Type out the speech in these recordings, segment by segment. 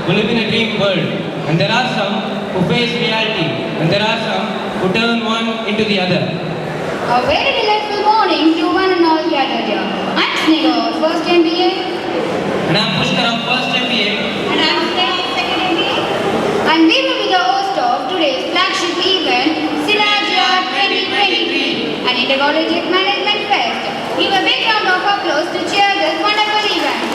who live in a dream world, and there are some who face reality, and there are some who turn one into the other. A very delightful morning to one and all gathered here. I'm Sneha, first MBA. And I'm Pushkar, first MBA. And I'm Sneha, second MBA. And we will be the host of today's flagship event, Synergia 2023, an intercollegiate management fest. Give a big round of applause to cheer this wonderful event.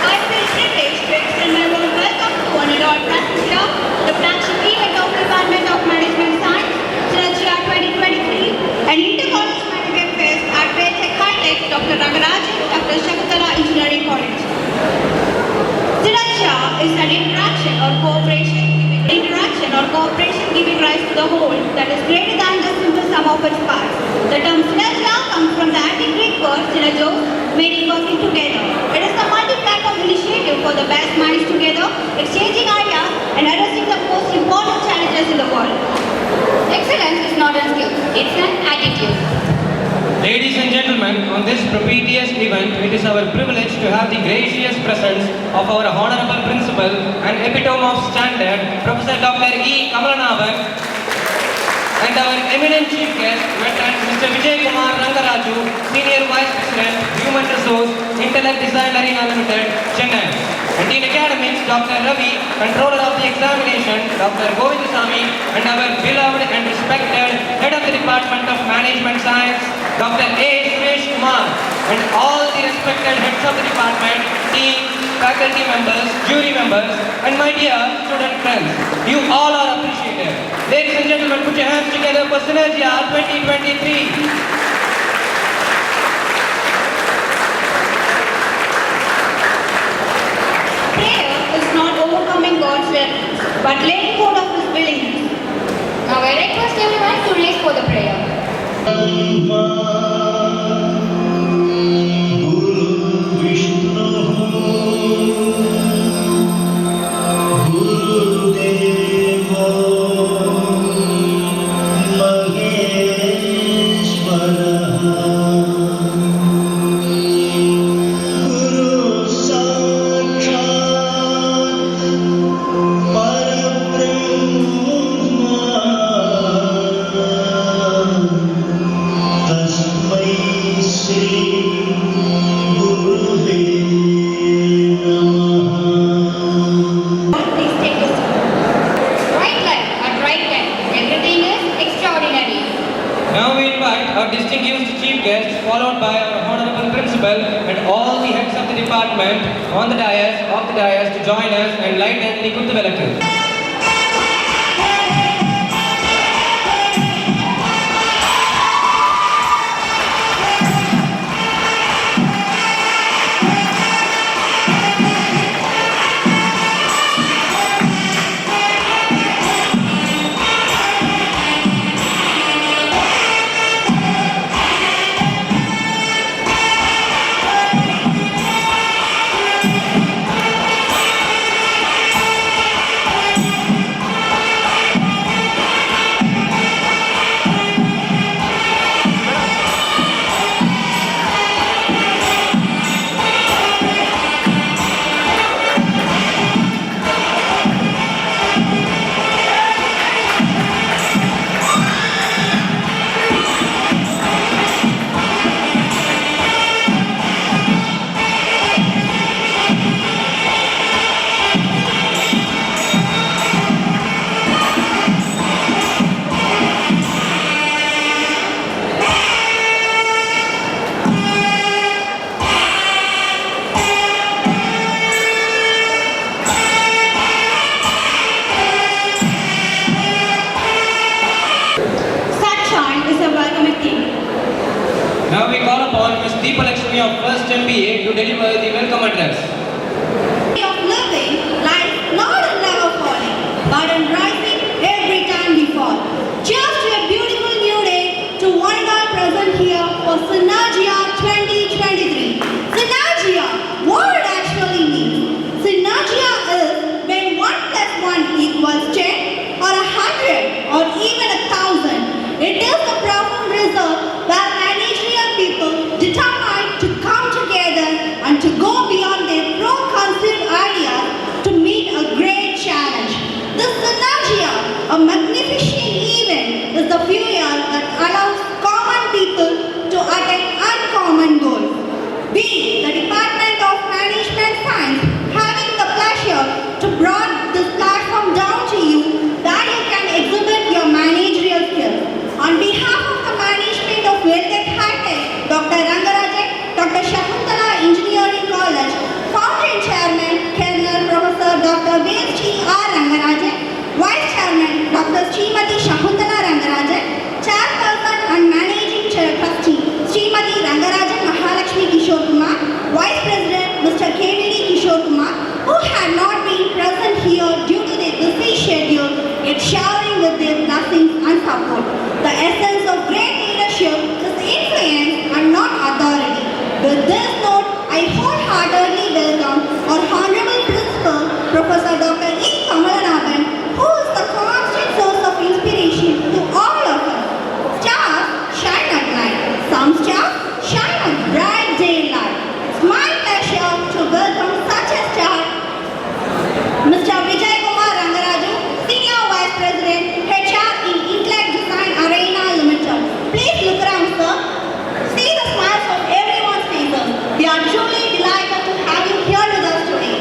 I feel privileged to extend my warm welcome to one and all present here, the flagship event of Department of Management Science, Synergia 2023, an intercollege management fest at Veltech Hightech Dr. Dr. Shakutala Engineering College. Synergia is an interaction or cooperation giving rise to the whole that is greater than the simple sum of its parts. The term synergia comes from the antique Greek word synergos, meaning working together. It is a multi-platform initiative for the best minds together, exchanging ideas and addressing the most important challenges in the world. Excellence is not a skill, it's an attitude. Ladies and gentlemen, on this propitious event, it is our privilege to have the gracious presence of our Honorable Principal and Epitome of Standard, Professor Dr. E. Kamalanavan, and our eminent chief guest, veteran Mr. Vijay Kumar Rangaraju, Senior Vice President, Human Resource, Intellect Design Arena Limited, Chennai. And in academics, Dr. Ravi, Controller of the Examination, Dr. Govindasamy, and our beloved and respected Head of the Department of Management Science, Dr. A. Suresh Kumar, and all the respected heads of the department, team, faculty members, jury members, and my dear student friends. You all are appreciated. Ladies and gentlemen, put your hands together for Synergia 2023. God's will, but laying hold of His willingness. Now I request everyone to raise for the prayer. Our distinguished chief guest, followed by our honorable principal and all the heads of the department on the dais, off the dais, to join us and light the Kuttu Velakku. Now we call upon Ms. Deepa Lakshmi of First MBA to deliver the welcome address. Of living lies not in never falling, but in rising every time we fall. Cheers to a beautiful new day to one and all present here for Synergia 2023. Synergia, what it actually means. Synergia is when 1 plus 1 equals 10 or 100 or even 1,000. It is the profound result where managerial people determine This Synergia, a magnificent event, is the fuel that allows common people to attain uncommon goals. We, the Department of Management Science, having the pleasure to bring this platform down to you that you can exhibit your managerial skills. On behalf of the management of Veltech Hightech, Dr. Rangarajan, Dr. Shakuntala Engineering College, Founding Chairman, Colonel Professor Dr. V.H.T. R. Rangarajan, Vice Chairman, Dr. Srimati Shakuntala Rangarajan, Chairperson and Managing Trustee, Srimati Rangarajan Mahalakshmi Kishore Kumar, Vice President, Mr. KVD Kishore Kumar, who had not been present here due to their busy schedule, yet showering with their blessings and support. The essence of great leadership is influence and not authority. With this note, I wholeheartedly welcome our Honorable Principal, Professor Dr. E. Kamalanathan, who is the constant source of inspiration to all of us. Stars shine at night. Some stars shine on bright daylight. It's my pleasure to welcome such a star, Mr. Vijay Kumar Rangaraju, Senior Vice President, HR in Intellect Design Arena Limited. Please look around, sir. See the smiles on everyone's faces. We are truly delighted to have you here with us today.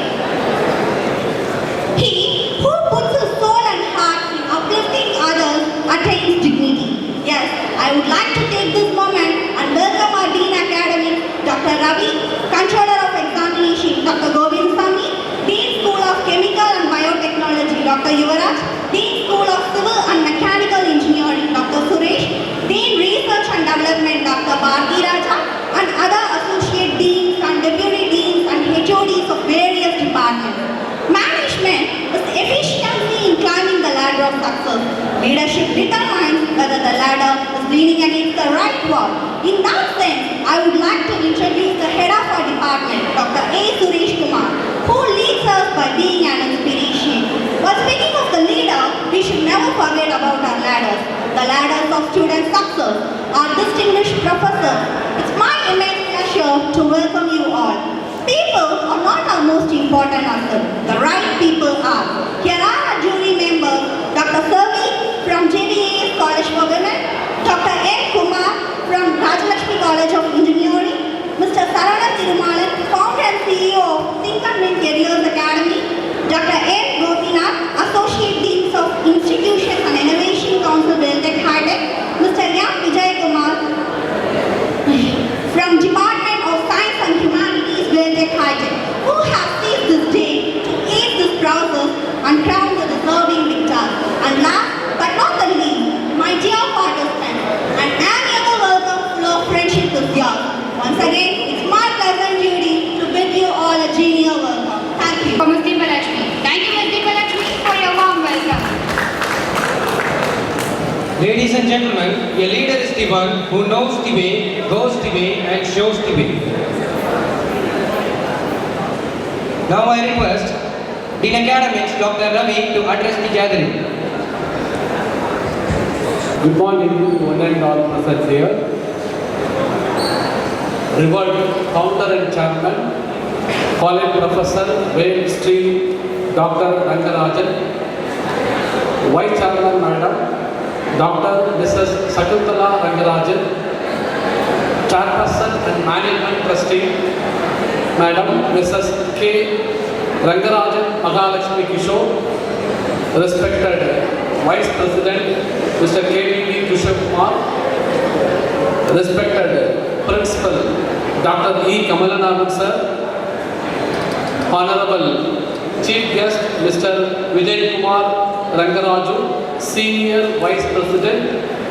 He who puts his soul and heart in uplifting others attains dignity. Yes, I would like to take this moment and welcome our Dean Academic, Dr. Ravi, Controller of Examination, Dr. Govind Sami, Dean School of Chemical and Biotechnology, Dr. Yuvaraj, Dean School of Civil and Mechanical Engineering, Dr. Suresh, Dean Research and Development, Dr. Bharti Raja, and other Associate Deans and Deputy Deans and HODs of various departments. Management is efficiency in climbing the ladder of success. Leadership determines whether the ladder is leaning against the right wall. In that sense, I would like to introduce the head of our department, Dr. A. Suresh Kumar, who leads us by being an inspiration. While speaking of the leader, we should never forget about our ladders, the ladders of student success, our distinguished professors. It's my immense pleasure to welcome you all. People are not our most important asset. The right people are. Here are our jury members, Dr. Servi from JVAS College for Women, Dr. N. Kumar from Rajalakshmi College of Engineering, Mr. Sarana Tirumalan, founder and CEO of Think and Win Careers Academy, Dr. N. Gopinath, Associate Deans of Institutions and Innovation Council, Veltech Hightech, Mr. M. Vijay Kumar from Department of Science and Humanities, Veltech Hightech, who have seized this day to ace this process and crown the deserving victor. And last but not the least, my dear participants, an amiable welcome full of friendship is yours. Once again, it's my pleasant duty to bid you all a genial welcome. Thank you. Ms. Deepalakshmi. Thank you, Ms. Deepalakshmi, for your warm welcome. Ladies and gentlemen, a leader is the one who knows the way, goes the way, and shows the way. Now I request Dean Academics Dr. Ravi to address the gathering. Good morning, one and all present here. Revered Founder and Chairman, College Professor, Wayne Stream, Dr. Rangarajan, Vice Chairman Madam, Dr. Mrs. Shakuntala Rangarajan, Chairperson and Management Trustee, Madam Mrs. K. Rangarajan Mahalakshmi Kishore, respected Vice President Mr. KVD Kishore Kumar, respected Principal Dr. E. Kamalanathan Sir, Honorable Chief Guest Mr. Vijay Kumar Rangaraju, Senior Vice President,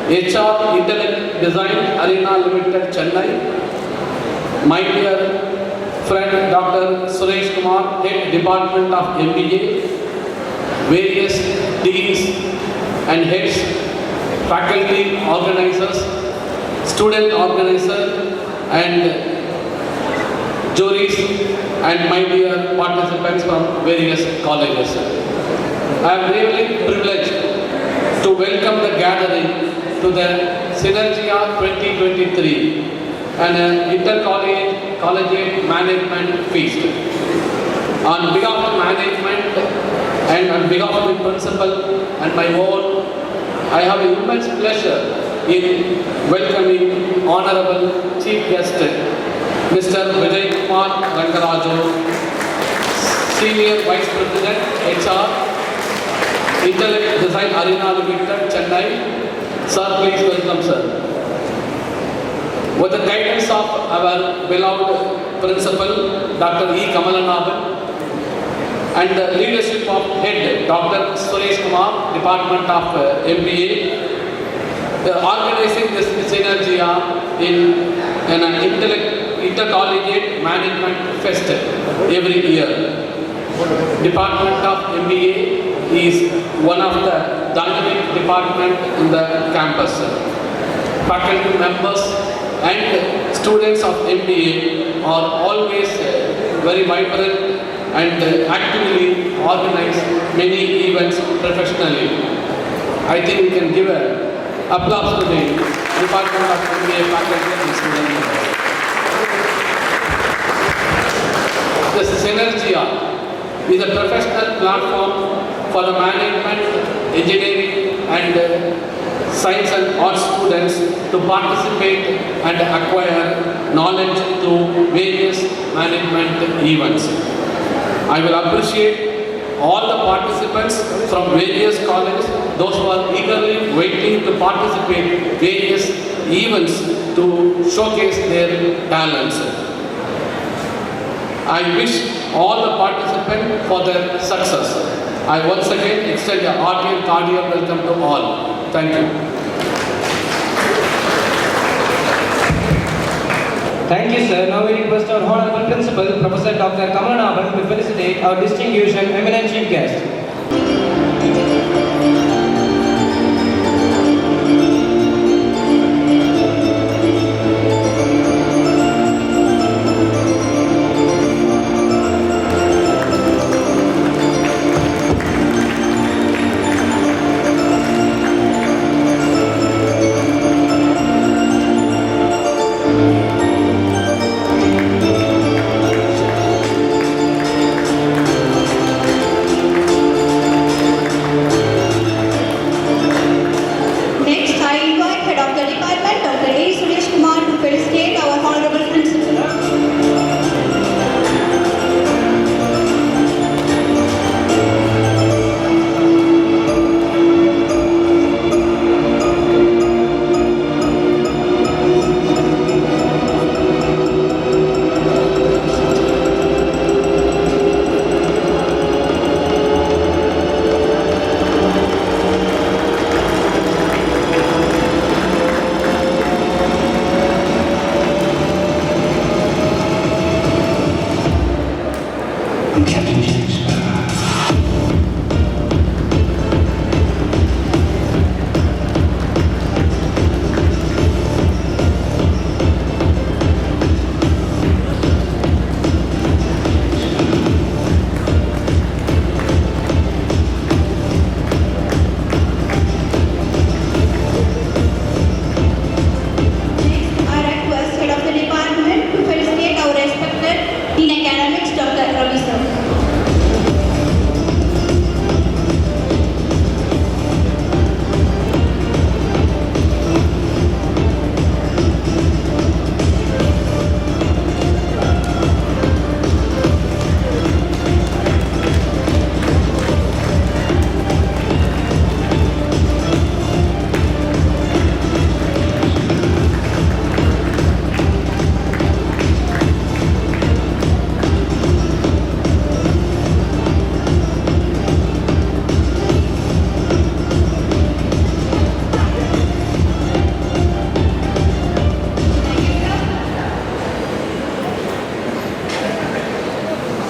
HR Intellect Design Arena Limited, Chennai, my dear friend Dr. Suresh Kumar, Head Department of MBA, various deans and heads, faculty organizers, student organizers and juries, and my dear participants from various colleges. I am really privileged to welcome the gathering to the Synergia 2023, an intercollegiate management feast. On behalf of management and on behalf of the principal and my own, I have immense pleasure in welcoming Honorable Chief Guest, Mr. Vijay Kumar Rangaraju, Senior Vice President, HR, Intellect Design Arena Limited, Chennai. Sir, please welcome, sir. With the guidance of our beloved Principal, Dr. E. Kamalanaban, and the leadership of Head, Dr. Suresh Kumar, Department of MBA, organizing this Synergia in an intercollegiate management fest every year. Department of MBA is one of the dynamic department in the campus. Faculty members and students of MBA are always very vibrant and actively organize many events professionally. I think we can give an applause to the Department of MBA faculty and students. The Synergia is a professional platform for the management, engineering and science and arts students to participate and acquire knowledge through various management events. I will appreciate all the participants from various colleges, those who are eagerly waiting to participate in various events to showcase their talents. I wish all the participants for their success. I once again extend a hearty and cordial welcome to all. Thank you. Thank you, sir. Now we request our Honorable Principal, Professor Dr. Kamalanaban, to felicitate our distinguished and eminent chief guest.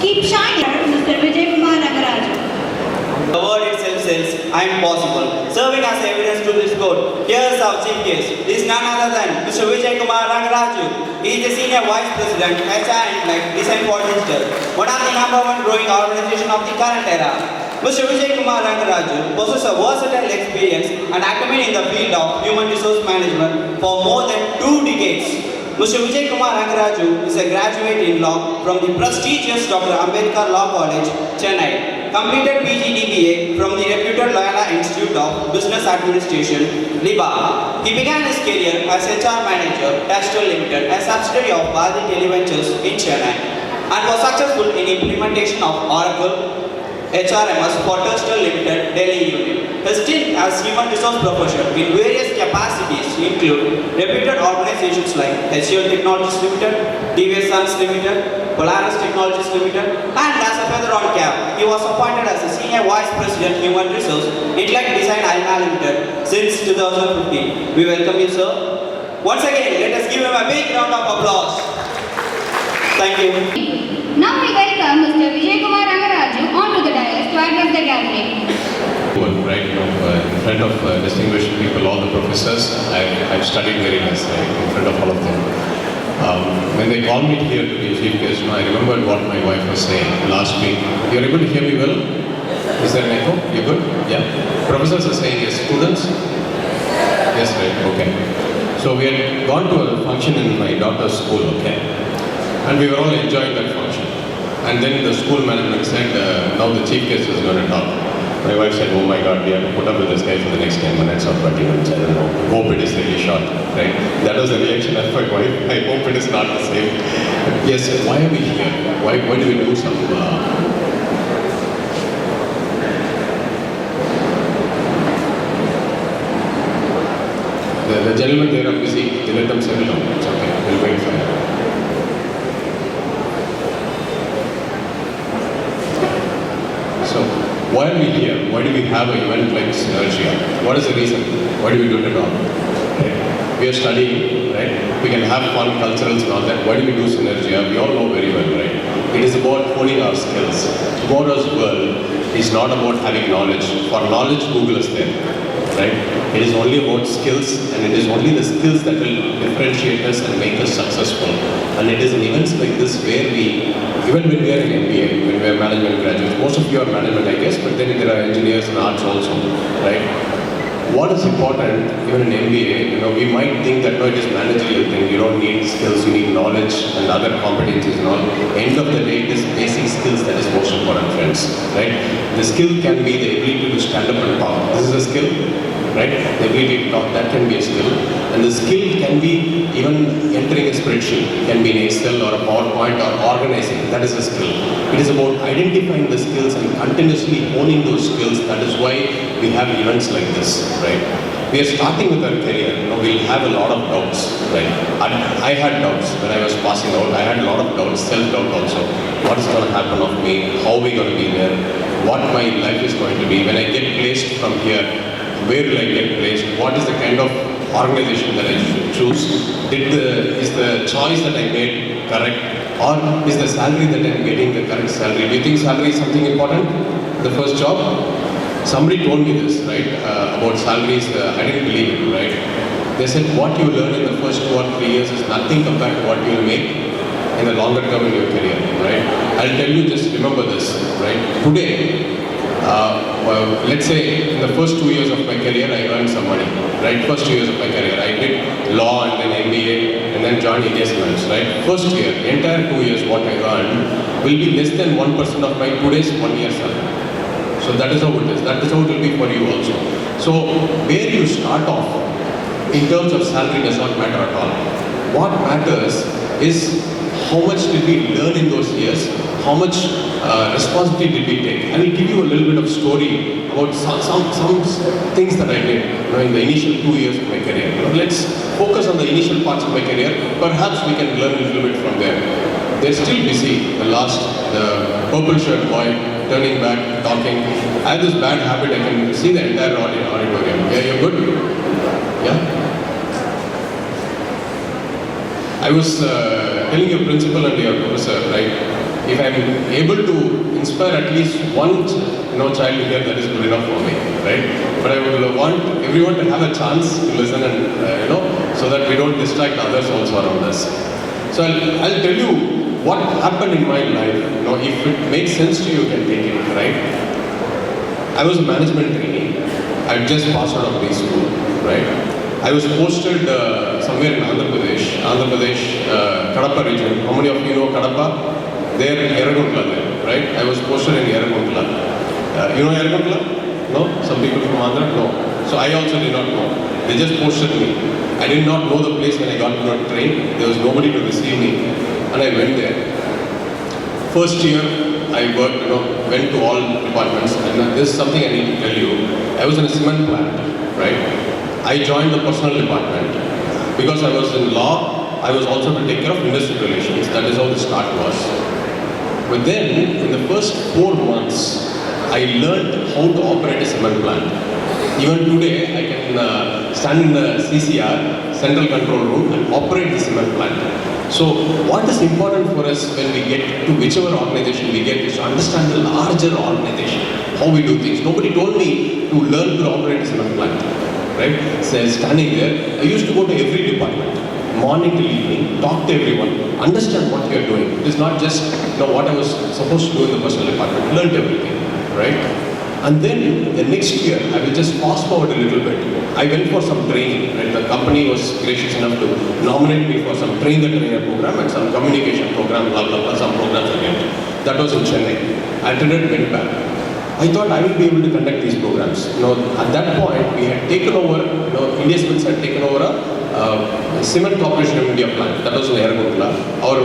Keep shining, Mr. Vijay Kumar Rangaraju. The word itself says, I am possible. Serving as evidence to this court, here is our chief guest. He is none other than Mr. Vijay Kumar Rangaraju. He is the Senior Vice President, HR and Design for Digital, one of the #1 growing organization of the current era. Mr. Vijay Kumar Rangaraju possesses a versatile experience and acumen in the field of human resource management for more than 2 decades. Mr. Vijay Kumar Rangaraju is a graduate in law from the prestigious Dr. Ambedkar Law College, Chennai. completed PG DBA from the reputed Loyola Institute of Business Administration, Mba. He began his career as HR manager, Tastel Limited, a subsidiary of Bharati Televentures in Chennai, and was successful in implementation of Oracle HRMS for Tastel Limited, Delhi unit. His stint as human resource professional in various capacities include reputed organizations like HCL Technologies Limited, TVS Sons Limited, Polaris Technologies Limited, and as a feather on cap, he was appointed as the Senior Vice President Human Resource, Intellect Design Arena Limited since 2015. We welcome you, sir. Once again, let us give him a big round of applause. Thank you. Now we welcome Mr. Vijay Kumar Rangaraju onto the dais to address the gathering. Right, in front of distinguished people, all the professors, I've studied very less, right, in front of all of them. When they called me here to be chief guest, I remembered what my wife was saying last week. You're able to hear me well? Is there an echo? You're good? Yeah? Professors are saying yes. Students? Yes, right, okay. So we had gone to a function in my daughter's school, okay? And we were all enjoying that function. And then the school management said, now the chief guest is going to talk. My wife said, oh my God, we have to put up with this guy for the next 10 minutes or 20 minutes, I don't know. I hope it is really short, right? That was the reaction of my wife. I hope it is not the same. Yes, why are we here? Why do we do some... The gentlemen there are busy. They let them settle down. It's okay. We'll wait for them. So, why are we here? Why do we have an event like Synergia? What is the reason? Why do we do it at all? Right? We are studying, right? We can have fun culturals and all that. Why do we do Synergia? We all know very well, right? It is about honing our skills. Tomorrow's world is not about having knowledge. For knowledge, Google is there, right? It is only about skills, and it is only the skills that will differentiate us and make us successful. And it is in events like this where we, even when we are in MBA, when we are management graduates, most of you are management, I guess, but then there are engineers and arts also, right? What is important, even in MBA, we might think that no, it is managerial thing, you don't need skills, you need knowledge and other competencies and all. End of the day, it is basic skills that is most important, friends, right? The skill can be the ability to stand up and talk. This is a skill, right? The ability to talk, that can be a skill. And the skill can be even entering a spreadsheet, it can be in Excel or a PowerPoint or organizing, that is a skill. It is about identifying the skills and continuously honing those skills. That is why we have events like this, right? We are starting with our career, we'll have a lot of doubts, right? I had doubts when I was passing out. I had a lot of doubts, self-doubt also. What is going to happen of me? How are we going to be there? What my life is going to be? When I get placed from here, where will I get placed? What is the kind of organization that I should choose? Is the choice that I made correct? Or is the salary that I'm getting the correct salary? Do you think salary is something important? The first job? Somebody told me this, right, about salaries. I didn't believe it, right? They said what you learn in the first 2 or 3 years is nothing compared to what you will make in the longer term in your career, right? I'll tell you, just remember this, right? Today, let's say in the first 2 years of my career, I earned some money, right? First 2 years of my career, I did law and then MBA and then joined India Cements, right? First year, entire 2 years, what I earned will be less than 1% of my today's 1 year salary. So that is how it is. That is how it will be for you also. So where you start off in terms of salary does not matter at all. What matters is how much did we learn in those years, how much responsibility did we take. I will give you a little bit of story about some things that I did in the initial 2 years of my career. Let's focus on the initial parts of my career. Perhaps we can learn a little bit from there. They're still busy. The purple shirt boy, turning back, talking. I have this bad habit, I can see the entire auditorium. Yeah, you're good? Yeah? I was telling your principal and your professor, right? If I'm able to inspire at least one child here, that is good enough for me, right? But I would want everyone to have a chance to listen and, so that we don't distract others also around us. So I'll tell you what happened in my life. If it makes sense to you, you can take it, right? I was a management trainee. I just passed out of B-school, right? I was posted somewhere in Andhra Pradesh, Kadapa region. How many of you know Kadapa? There in Yeraguntla there, right? I was posted in Yeraguntla. You know Yaragundla? No? Some people from Andhra? No. So I also did not know. They just posted me. I did not know the place when I got on the train. There was nobody to receive me. And I went there. First year, I worked, went to all departments. And this is something I need to tell you. I was in a cement plant, right? I joined the personnel department. Because I was in law, I was also to take care of industrial relations. That is how the start was. But then, in the first 4 months, I learned how to operate a cement plant. Even today, I can stand in the CCR, Central Control Room, and operate the cement plant. So, what is important for us when we get to whichever organization we get is to understand the larger organization, how we do things. Nobody told me to learn to operate a cement plant, right? So, standing there, I used to go to every department, morning till evening, talk to everyone, understand what you are doing. It is not just what I was supposed to do in the personal department, learned everything, right? And then the next year, I will just fast forward a little bit. I went for some training, right? The company was gracious enough to nominate me for some train the trainer program and some communication program, blah, blah, blah, some programs again. That was in Chennai. I attended, went back. I thought I would be able to conduct these programs. At that point, we had taken over, India Cements had taken over a Cement Corporation of India plant. That was in Yaragundla. Our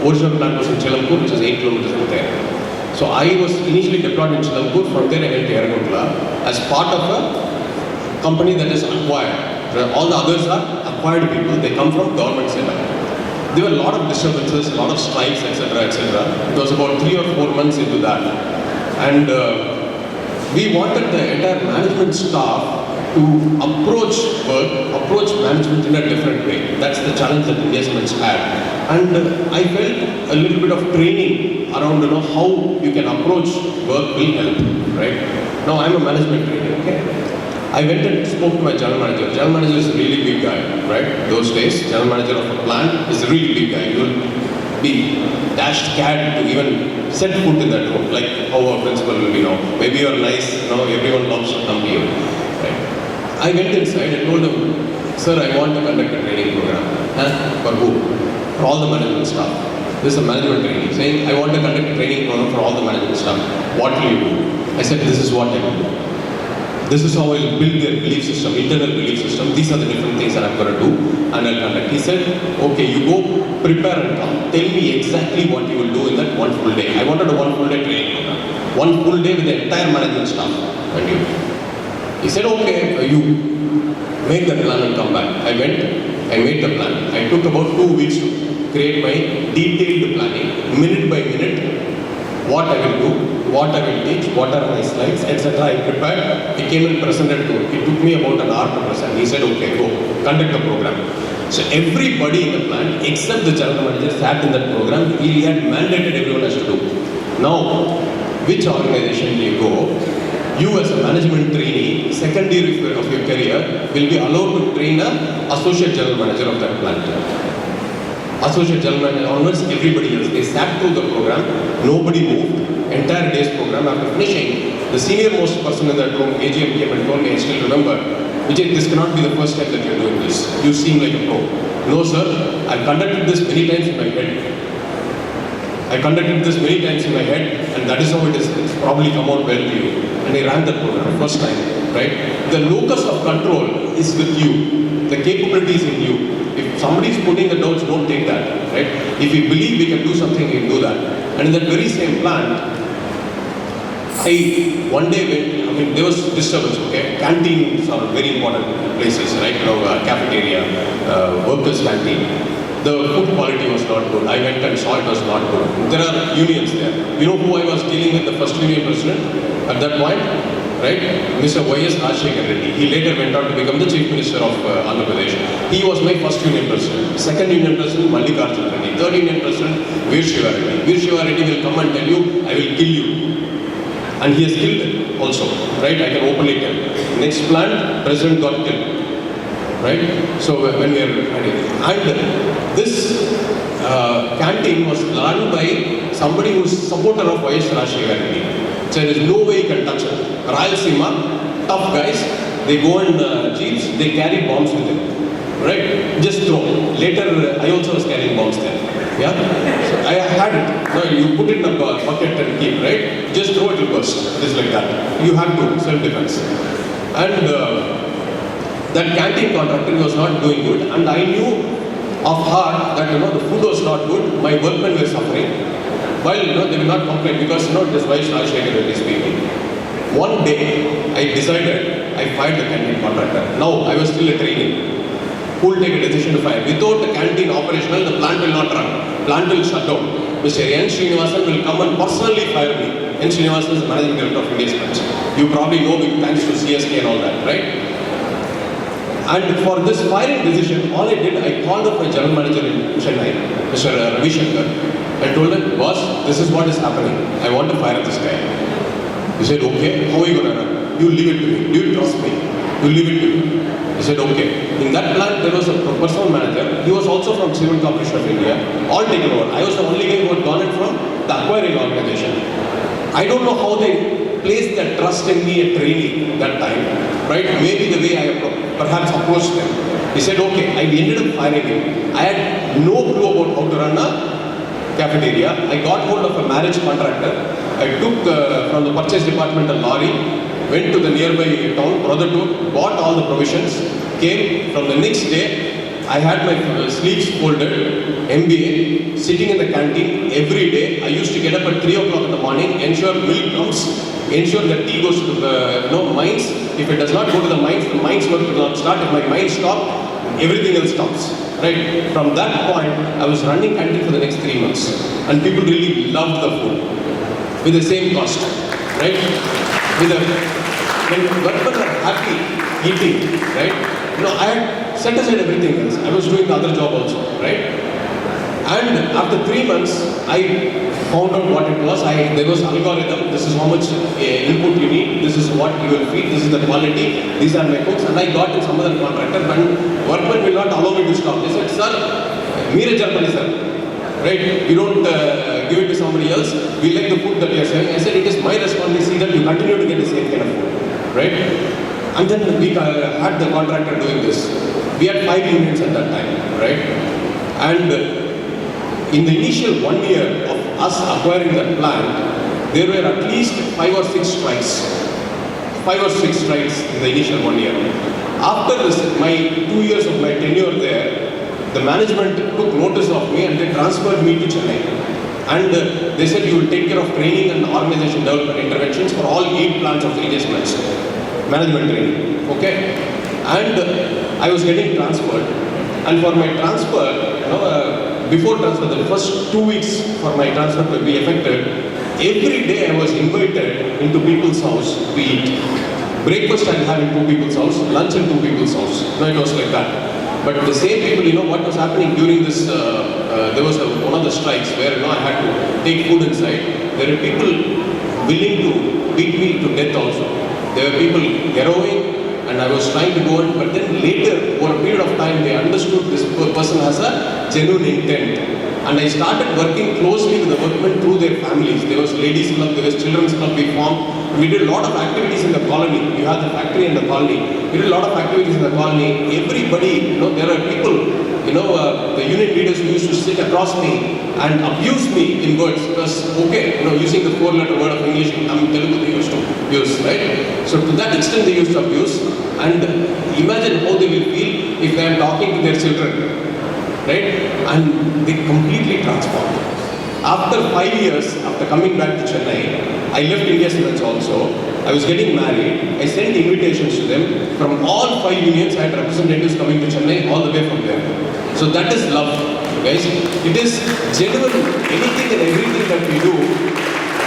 original plant was in Chelampur, which is 8 kilometers from there. So I was initially deployed in Chelampur. From there I went to Yaragundla as part of a company that is acquired. All the others are acquired people. They come from government setup. There were a lot of disturbances, a lot of strikes, etc., etc. It was about 3 or 4 months into that. And we wanted the entire management staff to approach work, approach management in a different way. That's the challenge that India Cements had. And I felt a little bit of training around how you can approach work will help, right? Now I'm a management trainer, okay? I went and spoke to my general manager. General manager is a really big guy, right? Those days, general manager of a plant is a really big guy. You'll be dashed scared to even set foot in that room, like how our principal will be now. Maybe you're nice, everyone loves to come to you, right? I went inside and told him, sir, I want to conduct a training program. For who? For all the management staff. This is a management training, saying, I want to conduct a training program for all the management staff. What will you do? I said, this is what I will do. This is how I will build their belief system, internal belief system. These are the different things that I'm going to do and I'll conduct. He said, okay, you go prepare and come. Tell me exactly what you will do in that 1 full day. I wanted a 1 full day training program. 1 full day with the entire management staff and you. He said, okay, you make the plan and come back. I went, I made the plan. I took about 2 weeks to create my detailed planning, minute by minute, what I will do, what I will teach, what are my slides, etc. I prepared. He came and presented to him. It took me about an hour to present. He said, okay, go, conduct the program. So everybody in the plant, except the general manager, sat in that program. He had mandated everyone has to do. Now, which organization do you go? You as a management trainee, second year of your career, will be allowed to train an associate general manager of that plant. Associate general manager onwards, everybody else. They sat through the program, nobody moved. Entire day's program. After finishing, the senior most person in that room, AGM, came and told me, I still remember, Vijay, this cannot be the first time that you're doing this. You seem like a pro. No sir, I've conducted this many times in my head. I conducted this many times in my head, and that is how it is. It's probably come out well to you. And I ran that program first time, right? The locus of control is with you. The capability is in you. If somebody is putting the doubts, don't take that, right? If you believe we can do something, we can do that. And in that very same plant, I one day went, there was disturbance, okay? Canteens are very important places, right? Cafeteria, workers' canteen. The food quality was not good. I went and saw it was not good. There are unions there. You know who I was dealing with, the first union president at that point? Right? Mr. Y.S. Rajshekhar Reddy. He later went on to become the Chief Minister of Andhra Pradesh. He was my first union president. Second union president, Mallikarjun Reddy. Third union president, Veer Shiva Reddy. Veer Shiva Reddy will come and tell you, I will kill you. And he has killed them also. Right? I can openly tell. Next plant, president got killed. Right? So when we are and this canteen was run by somebody who is supporter of Y.S. Rajshekhar Reddy. So there is no way you can touch it. Rayalaseema, tough guys, they go in jeeps, they carry bombs with them. Right? Just throw. Later, I also was carrying bombs there. Yeah? So I had it. No, you put it in a bucket and keep, right? Just throw it, will burst. Just like that. You have to, self-defense. And that canteen contractor was not doing good, and I knew of heart that the food was not good, my workmen were suffering. While they will not complain because it is wise Rajshekar with these people. One day I decided I fired the canteen contractor. Now I was still a trainee. Who will take a decision to fire? Without the canteen operational, the plant will not run. Plant will shut down. Mr. N. Srinivasan will come and personally fire me. N. Srinivasan is the managing director of India's Punch. You probably know me thanks to CSK and all that, right? And for this firing decision, all I did, I called up my general manager in Chennai, Mr. Ravi Shankar, and told him, boss, this is what is happening. I want to fire this guy. He said, okay, how are you going to run? You leave it to me. Do you trust me? You leave it to me. He said, okay. In that plant, there was a personal manager. He was also from Cement Corporation of India. All taken over. I was the only guy who had gone in from the acquiring organization. I don't know how they placed that trust in me a trainee that time, right? Maybe the way I perhaps approached them. He said, okay. I ended up firing him. I had no clue about how to run a cafeteria. I got hold of a marriage contractor. I took from the purchase department a lorry, went to the nearby town, Prodhatur, bought all the provisions, came. From the next day, I had my sleeves folded, MBA, sitting in the canteen every day. I used to get up at 3 o'clock in the morning, ensure milk comes, ensure that tea goes to the mines. If it does not go to the mines work will not start. If my mine stops, everything else stops. Right? From that point, I was running canteen for the next 3 months. And people really loved the food. With the same cost. Right? When workmen are happy eating, right? I had set aside everything else. I was doing the other job also, right? And after 3 months, I found out what it was. There was algorithm. This is how much input you need. This is what you will feed. This is the quality. These are my cooks. And I got in some other contractor, but workmen will not allow me to stop. They said, sir, mere Germany, sir. Right? You don't give it to somebody else. We like the food that you are serving. I said, it is my responsibility that you continue to get the same kind of food. Right? And then we had the contractor doing this. We had 5 unions at that time. Right? And in the initial 1 year of us acquiring that plant, there were at least 5 or 6 strikes. 5 or 6 strikes in the initial 1 year. After this, my 2 years of my tenure there, the management took notice of me and they transferred me to Chennai. And they said you will take care of training and organization development interventions for all 8 plants of India's plants. Management training. Okay? And I was getting transferred. And for my transfer, before transfer, the first 2 weeks for my transfer to be effected, every day I was invited into people's house to eat. Breakfast I had in 2 people's house, lunch in 2 people's house. It was like that. But the same people, what was happening during this, there was one of the strikes where I had to take food inside. There were people willing to beat me to death also. There were people heroing and I was trying to go in, but then later, over a period of time, they understood this person has a genuine intent. And I started working closely with the workmen through their families. There was ladies club, there was children's club we formed. We did a lot of activities in the colony. You had the factory in the colony. We did a lot of activities in the colony. Everybody, there are people, the union leaders who used to sit across me and abuse me in words. Because, using the 4-letter word of English, Telugu they used to use, right? So to that extent they used to abuse. And imagine how they will feel if they are talking to their children. Right? And they completely transformed. After 5 years, after coming back to Chennai, I left India Cements also. I was getting married. I sent invitations to them. From all 5 unions, I had representatives coming to Chennai, all the way from there. So that is love, guys. It is genuine, anything and everything that we do.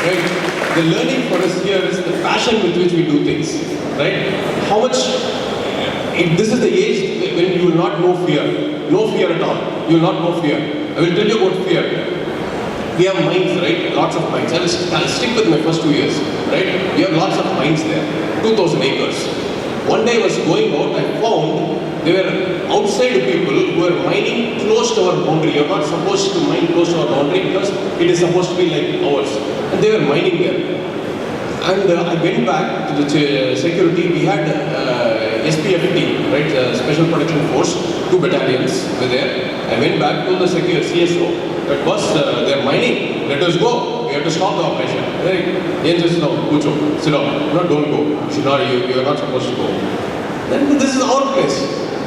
Right? The learning for us here is the passion with which we do things. Right? How much, this is the age when you will not know fear. No fear at all. You will not know fear. I will tell you about fear. We have mines, right? Lots of mines. I'll stick with my first 2 years, right? We have lots of mines there. 2,000 acres. One day I was going out, I found there were outside people who were mining close to our boundary. You're not supposed to mine close to our boundary because it is supposed to be like ours. And they were mining there. And I went back to the security. We had SPFT, right? Special Protection Force. 2 battalions were there. I went back to the CSO. that boss, they're mining. Let us go. We have to stop the operation. Hey, just no, Kucho, sit down. No, don't go. You are not supposed to go. Then this is our place.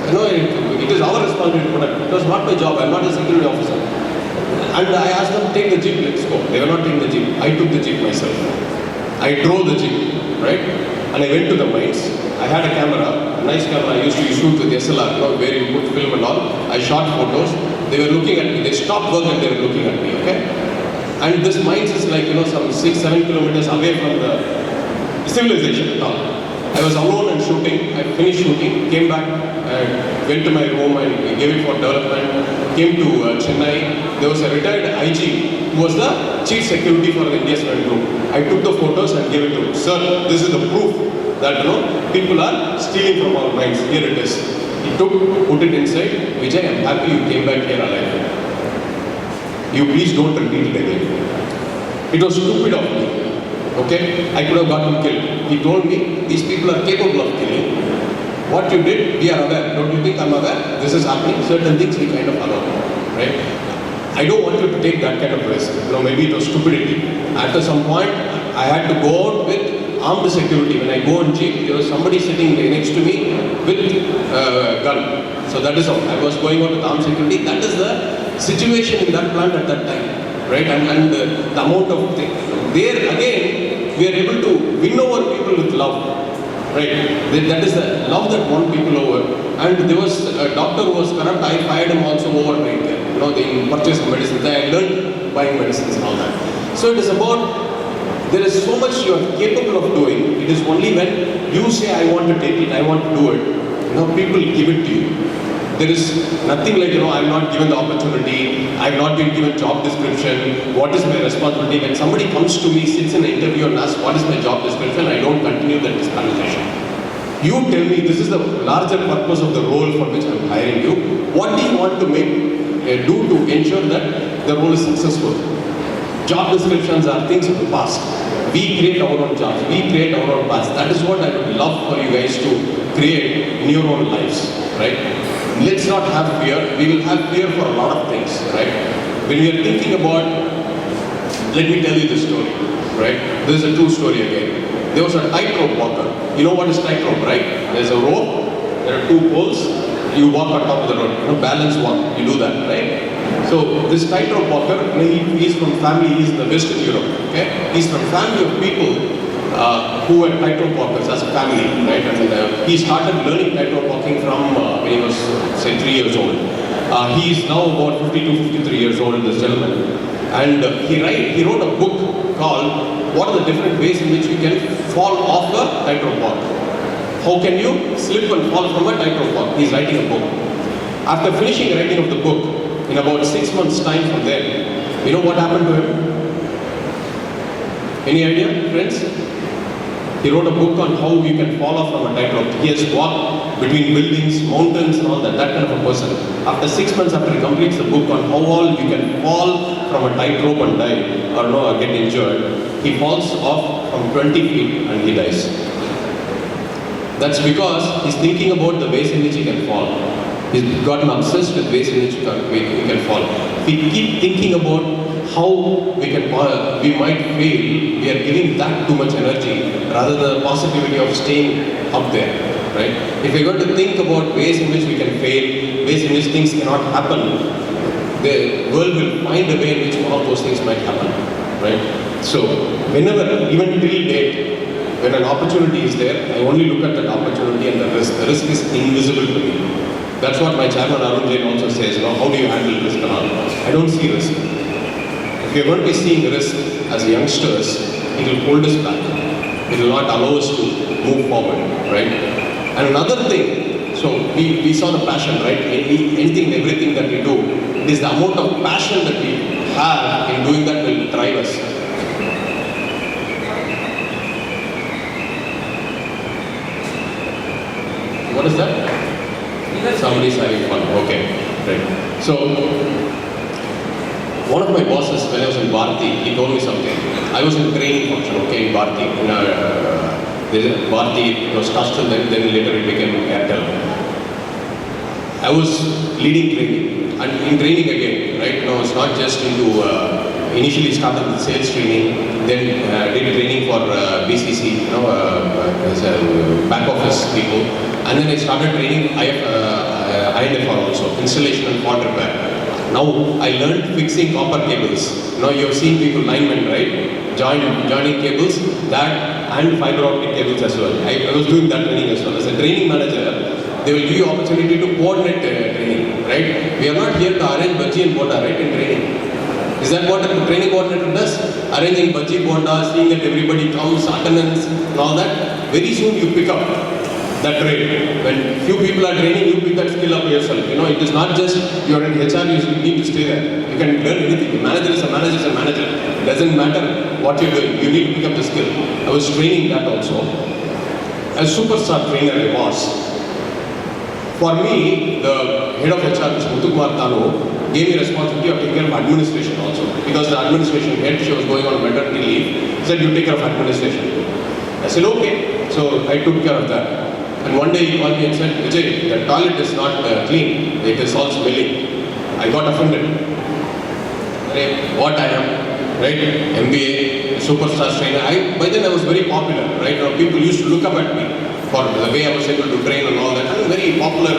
You know, it is our responsibility to protect. It was not my job. I'm not a security officer. And I asked them, take the jeep, let's go. They were not taking the jeep. I took the jeep myself. I drove the jeep, right? And I went to the mines. I had a camera, a nice camera. I used to shoot with SLR, you know, where you put film and all. I shot photos. They were looking at me. They stopped work and they were looking at me, okay? And this mines is like, you know, some 6-7 kilometers away from the civilization at all. I was alone and shooting. I finished shooting, came back, went to my room and gave it for development. Came to Chennai. There was a retired IG who was the chief security for the India Cement Group. I took the photos and gave it to him. Sir, this is the proof that, you know, people are stealing from our mines. Here it is. He took, put it inside. Vijay, I'm happy you came back here alive. You please don't repeat it again. It was stupid of me. Okay? I could have gotten killed. He told me, these people are capable of killing. What you did, we are aware. Don't you think I'm aware? This is happening. Certain things we kind of allow. Right? I don't want you to take that kind of risk. You know, maybe it was stupidity. After some point, I had to go out with armed security. When I go on jeep, there was somebody sitting next to me with a gun. So that is how I was going out with armed security. That is the situation in that plant at that time. Right? And the amount of things. There again, we are able to win over people with love. Right? That is the love that won people over. And there was a doctor who was corrupt. I fired him also overnight. You know, they purchased medicines. I learned buying medicines and all that. So it is about, there is so much you are capable of doing. It is only when you say, I want to take it, I want to do it. You know, people give it to you. There is nothing like, you know, I'm not given the opportunity, I'm not been given job description, what is my responsibility? When somebody comes to me, sits in an interview and asks, what is my job description? I don't continue that conversation. You tell me, this is the larger purpose of the role for which I'm hiring you. What do you want to do to ensure that the role is successful? Job descriptions are things of the past. We create our own jobs, we create our own paths. That is what I would love for you guys to create in your own lives, right? Let's not have fear. We will have fear for a lot of things, right? When we are thinking about, let me tell you this story, right? This is a true story again. There was a tightrope walker. You know what is tightrope, right? There's a rope, there are two poles, you walk on top of the rope, you know, balance walk, you do that, right? So this tightrope walker, he is from family, he is in the Western Europe, okay? He's from family of people who were tightrope walkers as a family, right? And he started learning tightrope walking from when he was, say, 3 years old. He is now about 52, 53 years old, this gentleman. And he wrote a book called What are the Different Ways in Which You Can Fall Off a Tightrope Walk? How can you slip and fall from a tightrope walk? He's writing a book. After finishing writing of the book, in about 6 months' time from there, you know what happened to him? Any idea, friends? He wrote a book on how you can fall off from a tightrope. He has walked between buildings, mountains and all that kind of a person. After 6 months after he completes the book on how all you can fall from a tightrope and die or get injured, he falls off from 20 feet and he dies. That's because he's thinking about the ways in which he can fall. He's gotten obsessed with ways in which he can fall. We keep thinking about how we might fail, we are giving that too much energy rather than the possibility of staying up there, right? If we're going to think about ways in which we can fail, ways in which things cannot happen, the world will find a way in which one of those things might happen, right? So, whenever, even till date, when an opportunity is there, I only look at that opportunity and the risk. The risk is invisible to me. That's what my chairman Arun Jain also says, you know, how do you handle risk and all? I don't see risk. If we are going to be seeing risk as youngsters, it will hold us back. It will not allow us to move forward, right? And another thing, so we saw the passion, right? Anything, everything that we do, it is the amount of passion that we have in doing that will drive us. What is that? Somebody's having fun. Okay, right. So, one of my bosses, when I was in Bharti, he told me something. I was in training function, okay, in Bharti. Bharti, it was Custom, then later it became Airtel. I was leading training, and in training again, right? No, it's not just into. Initially started with sales training, then did training for BCC, as a back office people, and then I started training INFR also, installation and fault repair. Now I learned fixing copper cables. Now you have seen people linemen, right? Joining cables, that and fiber optic cables as well. I was doing that training as well. As a training manager, they will give you opportunity to coordinate training, right? We are not here to arrange bhaji and bonda, right, in training. Is that what a training coordinator does? Arranging bhaji, bonda, seeing that everybody comes, attendance and all that. Very soon you pick up that trade. When few people are training, you pick that skill up yourself. It is not just you are in HR, you need to stay there. You can learn anything. A manager is a manager is a manager. It doesn't matter what you're doing. You need to pick up the skill. I was training that also. As superstar trainer I was. For me, the head of HR, Mr. Muthukumar Tanu, gave me responsibility of taking care of administration also. Because the administration head, she was going on maternity leave, he said, you take care of administration. I said, okay. So I took care of that. And one day he called me and said, Vijay, the toilet is not clean, it is all smelling. I got offended. What I am, right? MBA, superstar trainer. By then I was very popular, right? People used to look up at me for the way I was able to train and all that. I was very popular,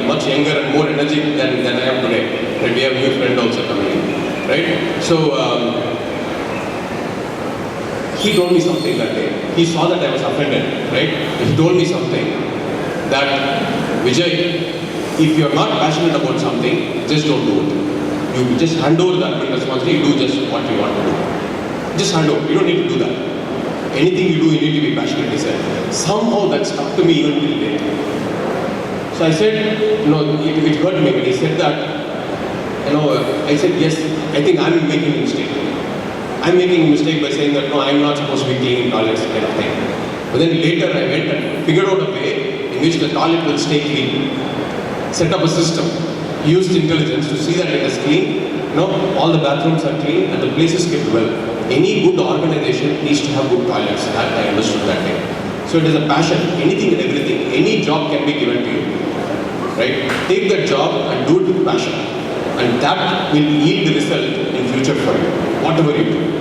much younger and more energetic than I am today. Right? We have a new friend also coming in, right? So he told me something that day. He saw that I was offended, right? He told me something that, Vijay, if you are not passionate about something, just don't do it. You just hand over the admin responsibility, you do just what you want to do. Just hand over, you don't need to do that. Anything you do, you need to be passionate, he said. Somehow that stuck to me even till date. So I said, it hurt me when he said that. I said, yes, I think I'm making a mistake. I'm making a mistake by saying that, no, I'm not supposed to be cleaning toilets kind of thing. But then later I went and figured out a way in which the toilet will stay clean. Set up a system. Used intelligence to see that it is clean. All the bathrooms are clean and the place is kept well. Any good organization needs to have good toilets. That I understood that day. So it is a passion. Anything and everything. Any job can be given to you. Right? Take that job and do it with passion. And that will yield the result in future for you. Whatever you do.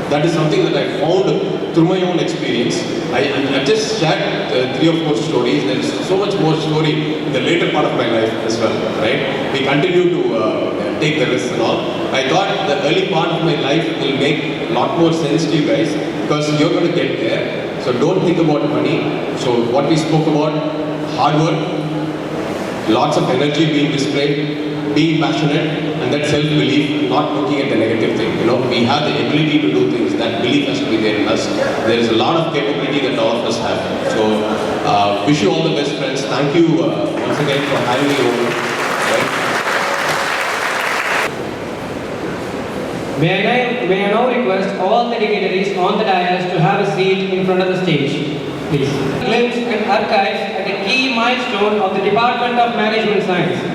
That is something that I found through my own experience. I just shared 3 or 4 stories. There is so much more story in the later part of my life as well. Right? We continue to take the risks and all. I thought the early part of my life will make a lot more sense to you guys because you're going to get there. So don't think about money. So what we spoke about, hard work, lots of energy being displayed, being passionate, and that self-belief, not looking at the negative thing. We have the ability to do things. That belief has to be there in us. There is a lot of capability that all of us have. So wish you all the best, friends. Thank you once again for having me over. May I now request all the dignitaries on the dais to have a seat in front of the stage, please. Glimpse and archives at a key milestone of the Department of Management Science.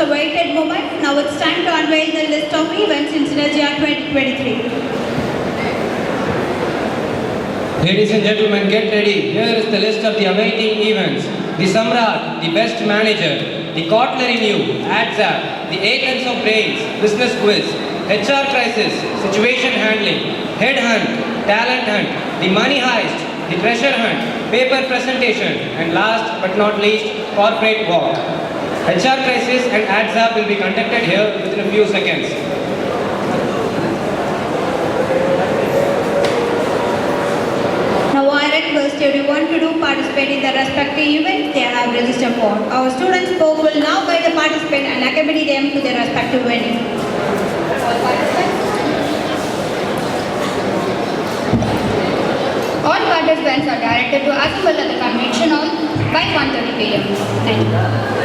awaited moment. Now it's time to unveil the list of events in Synergia 2023. Ladies and gentlemen, get ready. Here is the list of the awaiting events. The Samrat, the Best Manager, the Cutlery New, AdZap, the Acres of Brains, Business Quiz, HR Crisis, Situation Handling, Headhunt, Talent Hunt, the Money Heist, the Treasure Hunt, Paper Presentation, and last but not least, Corporate Walk. HR Crisis and AdZap will be conducted here within a few seconds. Now I request everyone to participate in the respective events they have registered for. Our students spoke will now guide the participants and accompany them to their respective venue. All participants are directed to assemble at the convention hall by 1:30 p.m. Thank you.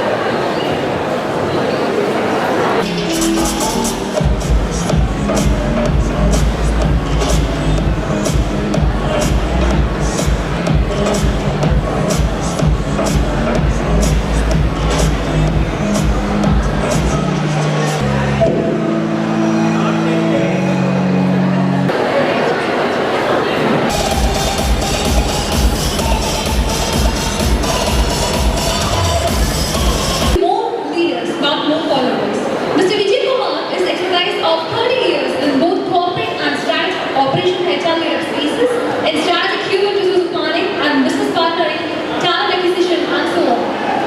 More leaders, not more followers. Mr. Vijay Kumar is expertise of 30 years in both corporate and strategic operation HR leader spaces, in strategic human resource planning and business partnering, talent acquisition, and so on.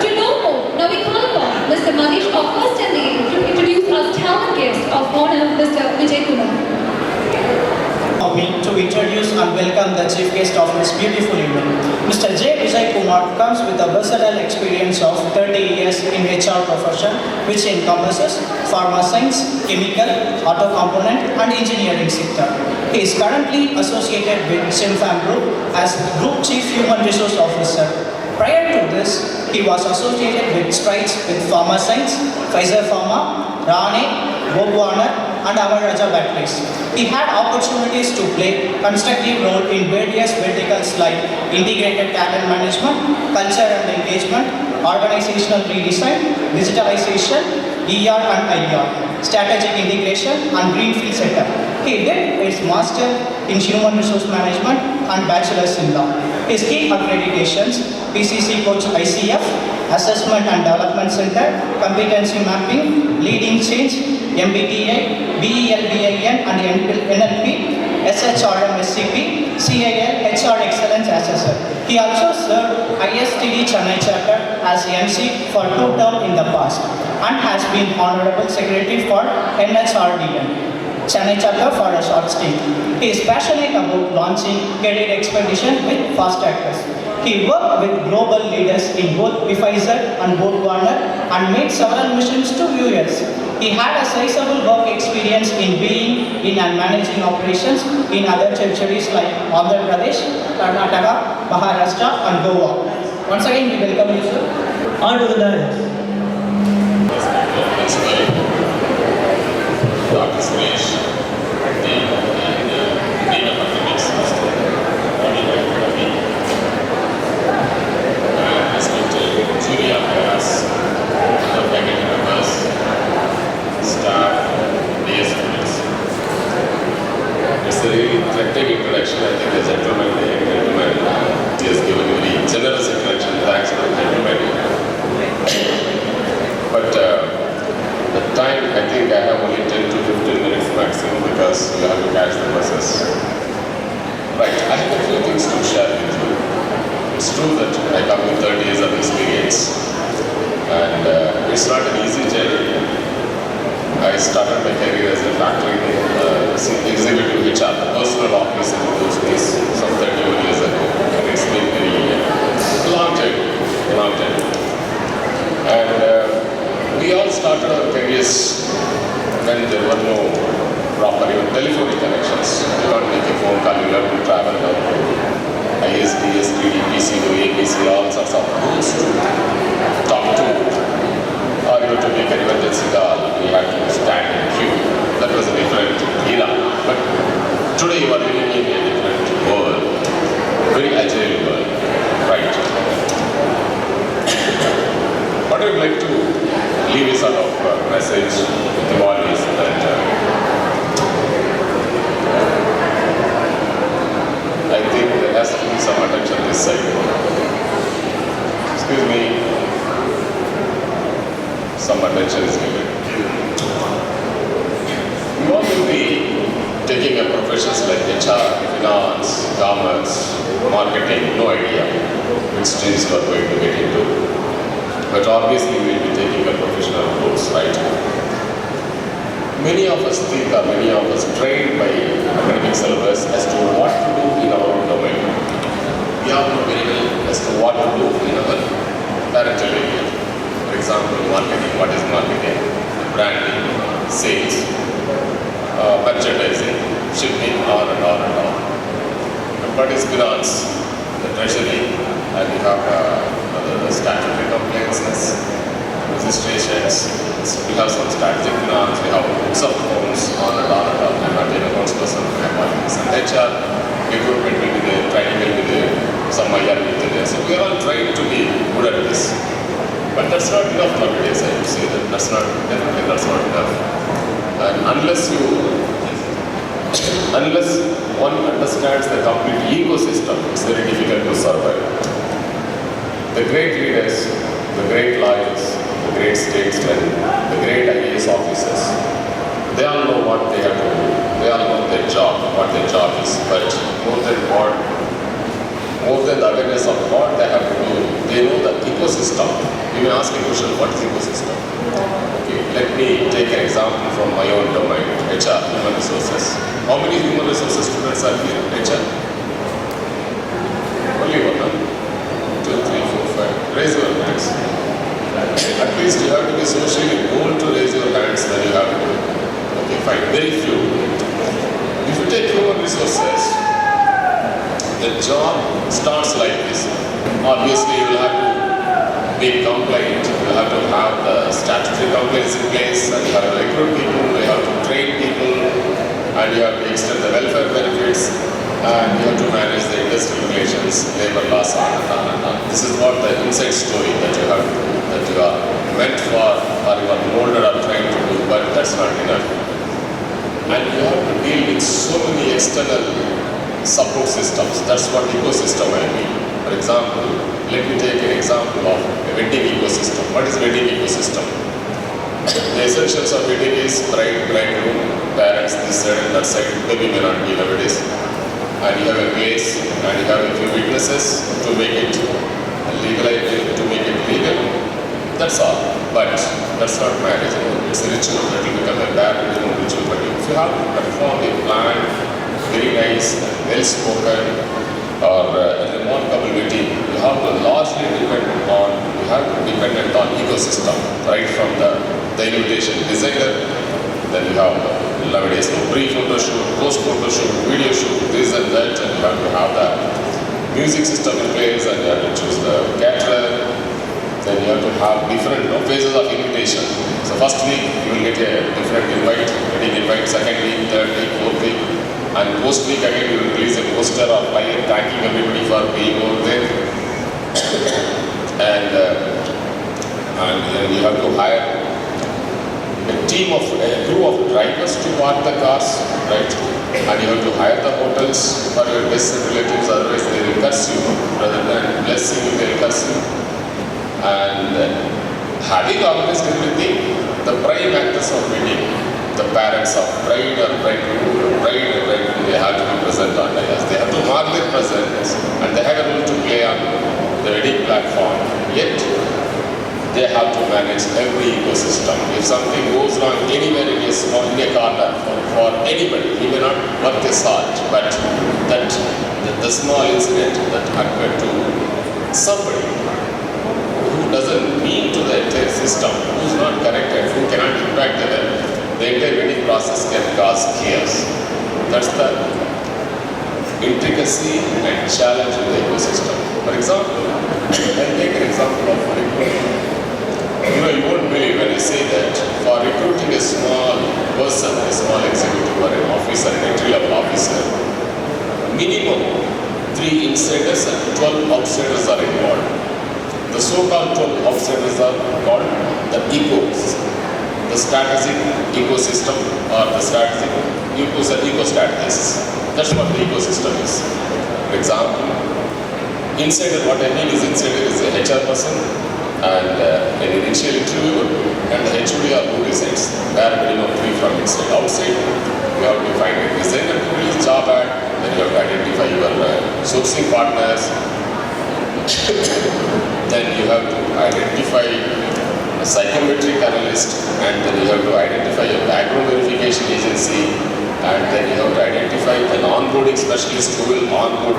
To know more, now we call upon Mr. Manish of First MBA to introduce our talent guest of honor, Mr. Vijay Kumar. For me to introduce and welcome the chief guest of this beautiful evening. Mr. J. Vijay Kumar comes with a versatile experience of 30 years in HR profession, which encompasses pharma science, chemical, auto component and engineering sector. He is currently associated with Simfam Group as Group Chief Human Resource Officer. Prior to this, he was associated with Strides with Pharma Science, Pfizer Pharma, Rane, Bogwaner, and Amaraja Batteries. He had opportunities to play constructive role in various verticals like integrated talent management, culture and engagement, organizational redesign, digitalization, ER and IR, strategic integration and greenfield setup. He did his master in human resource management and bachelor's in law. His key accreditations: PCC Coach ICF, Assessment and Development Center, Competency Mapping, Leading Change, MBTI, BELBIN and NLP, SHRM SCP, CIL, HR Excellence Assessor. He also served ISTD Chennai chapter as MC for 2 terms in the past and has been Honorable Secretary for NHRDN. Chennai chapter for a short stint. He is passionate about launching career expedition with fast trackers. He worked with global leaders in both Pfizer and Bogwaner and made several missions to US. He had a sizable work experience in being in and managing operations in other territories like Andhra Pradesh, Karnataka, Maharashtra and Goa. Once again, we welcome you, sir. On to the dance. Dr. Suresh, Dean and Dean of Academics, Mr. Ravi, respected Julia Paras, the faculty members, staff, dear students. It's a really eclectic introduction. I think the gentleman, he has given a very generous introduction. Thanks to the gentleman. But the time, I think I have only 10 to 15 minutes maximum because you have to catch the buses. Right, I have a few things to share with you. It's true that I come with 30 years of experience and it's not an easy journey. I started my career as a factory executive HR, personal office in those days, some 31 years ago. And it's been a long time. And we all started our careers when there were no proper even telephonic connections. You can't make a phone call, you have to travel down to ISD, STD, PCO, APC, all sorts of rules to talk to. Or you to make an emergency call, you had to stand in queue. That was a different era. But today you are living in a different world, very agile world, right? What I would like to leave is sort of message with Diwali is that I think there has to be some attention this side. Excuse me. Some attention is needed. We all will be taking up professions like HR, finance, commerce, marketing, no idea which streams we are going to get into. But obviously we will be taking a professional course, right? Many of us think or many of us trained by academic syllabus as to what to do in our own domain. We all know very well as to what to do in our parental area. For example, marketing, what is marketing? Branding, sales, merchandising, shipping, on and on and on. What is finance? The treasury, and we have the statutory compliances, registrations, we have some strategic finance, we have books of accounts, on and on and on. I'm not an accounts person, I'm marketing and HR, recruitment will be there, training will be there, some IR will be there. So we are all trying to be good at this. But that's not enough nowadays, I would say that. Definitely that's not enough. And unless one understands the complete ecosystem, it's very difficult to survive. The great leaders, the great lawyers, the great statesmen, the great IAS officers, they all know what they have to do. They all know their job, what their job is. But more than the awareness of what they have to do, they know the ecosystem. You may ask a question, what is ecosystem? Okay, let me take an example from my own domain, HR, human resources. How many human resources students are here in HR? Only one, huh? 2, 3, 4, 5. Raise your hands. At least you have to be socially bold to raise your hands, then you have to. Okay, fine. Very few. If you take human resources, the job starts like this. Obviously, you will have to be compliant, you will have to have the statutory compliance in place, and you have to recruit people, you have to train people, and you have to extend the welfare benefits, and you have to manage the industrial relations, labor laws, on and on and on. This is what the inside story that you have to do, that you are meant for, or you are molded or trying to do, but that's not enough. And you have to deal with so many external support systems. That's what ecosystem I mean. For example, let me take an example of a wedding ecosystem. What is a wedding ecosystem? The essentials of wedding is bride, bridegroom, parents, this side and that side. Maybe may not be nowadays. And you have a place, and you have a few witnesses to make it legal, to make it legal. That's all. But that's not marriage. It's a ritual that will become a bad ritual. But if you have to perform a plan, very nice, well-spoken, or a remarkable wedding, you have to largely dependent on ecosystem, right from the invitation designer, then you have nowadays pre-photo shoot, post-photo shoot, video shoot, this and that, and you have to have the music system in place, and you have to choose the caterer, then you have to have different phases of invitation. So first week, you will get a different invite, wedding invite, second week, third week, fourth week, and post week again you will release a poster or flyer thanking everybody for being over there. And you have to hire a crew of drivers to park the cars, right? And you have to hire the hotels for your guests and relatives, otherwise they will curse you. Rather than blessing you, they will curse you. And having organized everything, the prime actors of wedding, the parents of bride or bridegroom, they have to be present on dais. They have to mark their presence, and they have a role to play on the wedding platform. Yet, they have to manage every ecosystem. If something goes wrong anywhere in a corner for anybody, he may not work his heart, but the small incident that occurred to somebody who doesn't mean to the entire system, who is not connected, who cannot impact the entire wedding process can cause chaos. That's the intricacy and challenge in the ecosystem. For example, I'll take an example of recruiting. You won't believe when I say that for recruiting a small person, a small executive or an officer, an entry-level officer, minimum 3 insiders and 12 outsiders are involved. The so-called 12 outsiders are called the egos. The the strategic ecosystem or the strategic eco-strategies. That's what the ecosystem is. For example, insider, what I mean is insider is a HR person and an initial interviewer and the HOD are who decides. Bare minimum 3 from inside. Outside, you have to find a designer to release job ad, then you have to identify your sourcing partners, then you have to identify a psychometric analyst, and then you have to identify a background verification agency, and then you have to identify an onboarding specialist who will onboard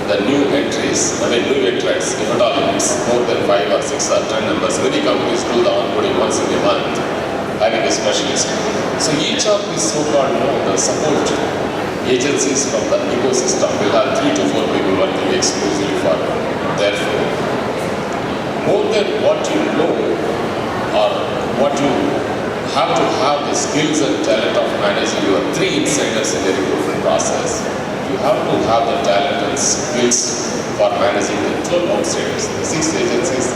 the new entries, new entrants, if at all it's more than 5 or 6 or 10 numbers. Many companies do the onboarding once in a month, having a specialist. So each of these so-called the support agencies from the ecosystem will have 3 to 4 people working exclusively for them. Therefore, more than what you know or what you have to have the skills and talent of managing your 3 insiders in the recruitment process. You have to have the talent and skills for managing the 12 outsiders, the 6 agencies.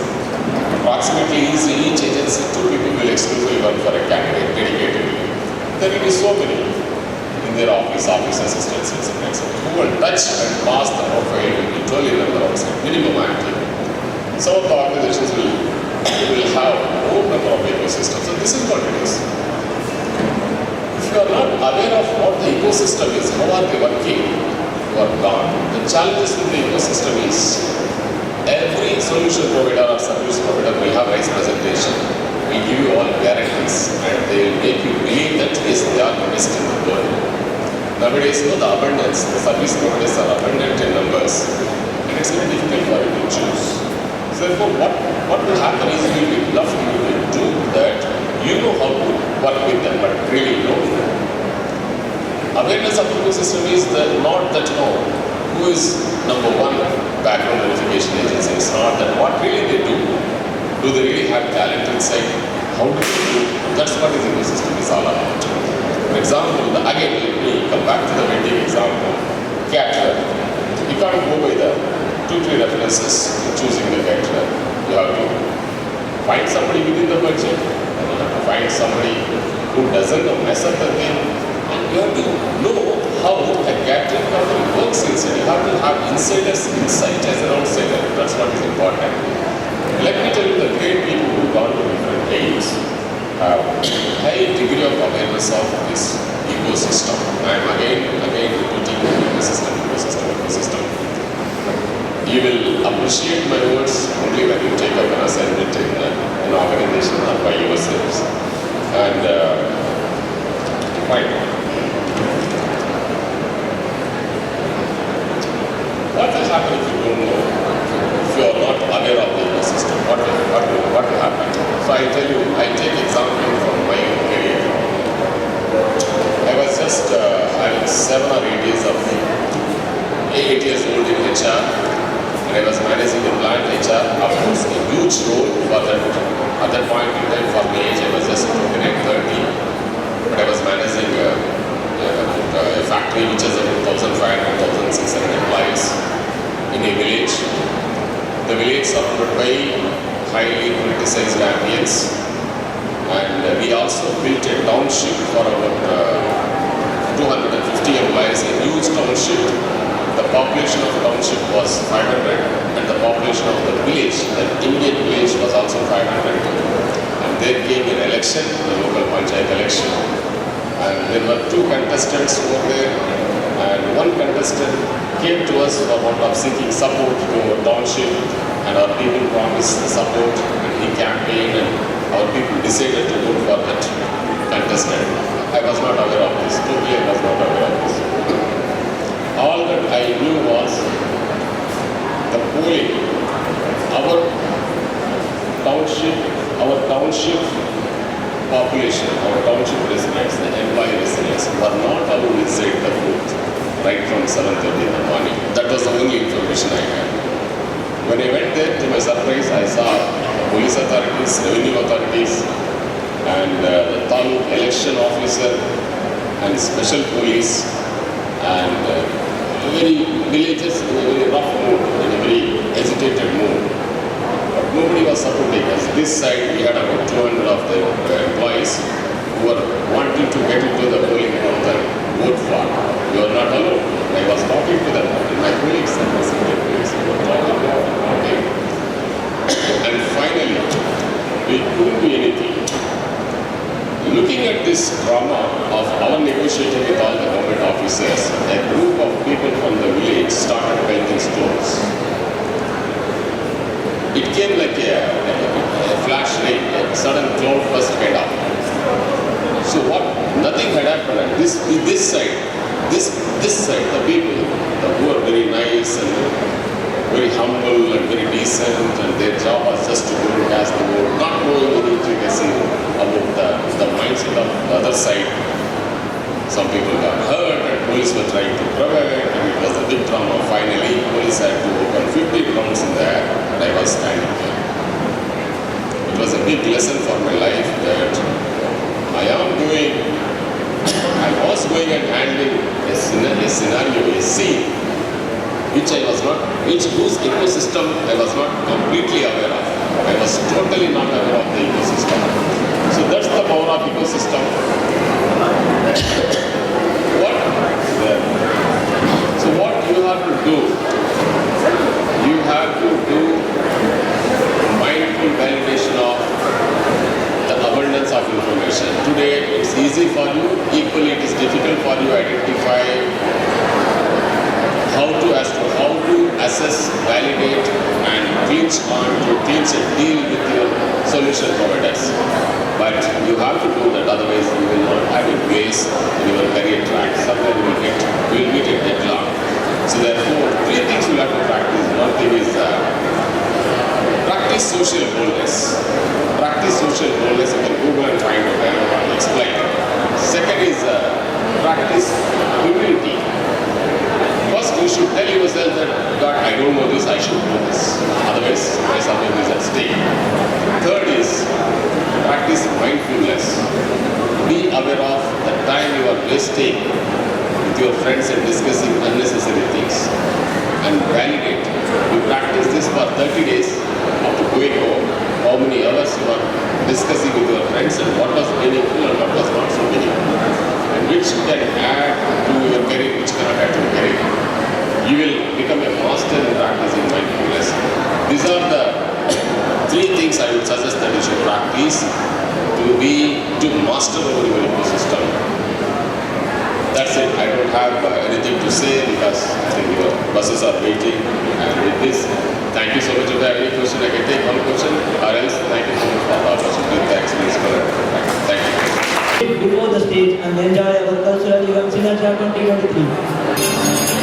Approximately each agency, 2 people will exclusively work for a candidate dedicatedly. There will be so many in their office assistants, etc. who will touch and pass the profile in 12 number outside, minimum active. Some of the organizations will have more number of ecosystems. So this is what it is. If you are not aware of what the ecosystem is, how are they working or gone, the challenges in the ecosystem is every solution provider or service provider will have nice presentation, will give you all guarantees, and they will make you believe that yes, they are the best in the world. Nowadays, the abundance, the service providers are abundant in numbers, and it's very difficult for you to choose. So therefore, what will happen is you will be tough, you will do that. You know how to work with them, but really know them. Awareness of the ecosystem is not that who is number 1 background verification agency. It's not that what really they do. Do they really have talent inside? How do they do? That's what this ecosystem is all about. For example, again, let me come back to the wedding example. Caterer. You can't go by the 2-3 references in choosing the caterer. You have to find somebody within the budget. Find somebody who doesn't mess up the thing, and you have to know how a catering company works inside. You have to have insiders inside as an outsider. That's what is important. Let me tell you, the great people who gone to different aims have high degree of awareness of this ecosystem. I am again repeating ecosystem. You will appreciate my words only when you take up an assignment in an organization or by yourselves. And fine. What will happen if you don't know? If you are not aware of the ecosystem, what will happen? So I tell you, I take example from my own career. I was just having 7 or 8 years of 8 years old in HR, and I was managing the plant HR. Of course, a huge role for that. At that point in time, for my age, I was just 29, 30, but I was managing a factory which has about 1,500, 1,600 employees in a village. The village surrounded by highly criticized ambience, and we also built a township for about 250 employees, a huge township. The population of the township was 500, and the population of the village, the immediate village, was also 500. And there came an election, the local panchayat election, and there were 2 contestants over there, and one contestant came to us for want of seeking support to our township, and our people promised the support, and he campaigned, and our people decided to vote for that contestant. I was not aware of this, totally I was not aware of this. All that I knew was the polling, our township population, our township residents, the employee residents were not allowed inside the booth right from 7:30 in the morning. That was the only information I had. When I went there, to my surprise, I saw police authorities, revenue authorities, and the taluk election officer and special police, and very villagers in a very rough mood, in a very agitated mood. But nobody was supporting us. This side we had about 200 of the employees, boys who are wanting to get into the polling booth and vote for. You are not alone. I was talking to them, my colleagues and my senior colleagues who were talking about it. Okay. And finally, we couldn't do anything. Looking at this drama of our negotiating with all the government officers, a group of people from the village started painting stones. It came like a flash rain, a sudden cloud burst kind of. So what? Nothing had happened. And this side, the people who are very nice and very humble and very decent, and their job was just to go and cast the vote, not knowing any intricacy about the mindset of the other side. Some people got hurt and police were trying to prevent, and it was a big drama. Finally, police had to open 50 rounds in the air, and I was standing there. It was a big lesson for my life that I was going and handling a scenario, a scene, whose ecosystem I was not completely aware of. I was totally not aware of the ecosystem. So that's the power of ecosystem. So what you have to do? You have to do mindful validation of the abundance of information. Today it's easy for you, equally it is difficult for you to identify how to assess, validate and clinch a deal with your solution providers. But you have to do that, otherwise you will not have a place in your career track. Somewhere you will meet a deadlock. So therefore, 3 things you have to practice. One thing is practice social boldness. Practice social boldness, you can Google and find out, I don't want to explain. Second is practice humility. First, you should tell yourself that, God, I don't know this, I should do this. Otherwise, my something is at stake. Third is practice mindfulness. Be aware of the time you are wasting with your friends and discussing unnecessary things. And validate. You practice this for 30 days after going home. How many hours you are discussing with your friends and what was meaningful and what was not so meaningful. And which can add to your career, which cannot add to your career. You will become a master in practicing mindfulness. These are the 3 things I would suggest that you should practice to master over your ecosystem. That's it. I don't have anything to say because I think your buses are waiting. And with this, thank you so much. If you have any question, I can take one question. Or else, thank you so much for the opportunity. Thanks, Mr. Thank you. Before the stage and enjoy our cultural event Synergia 2023.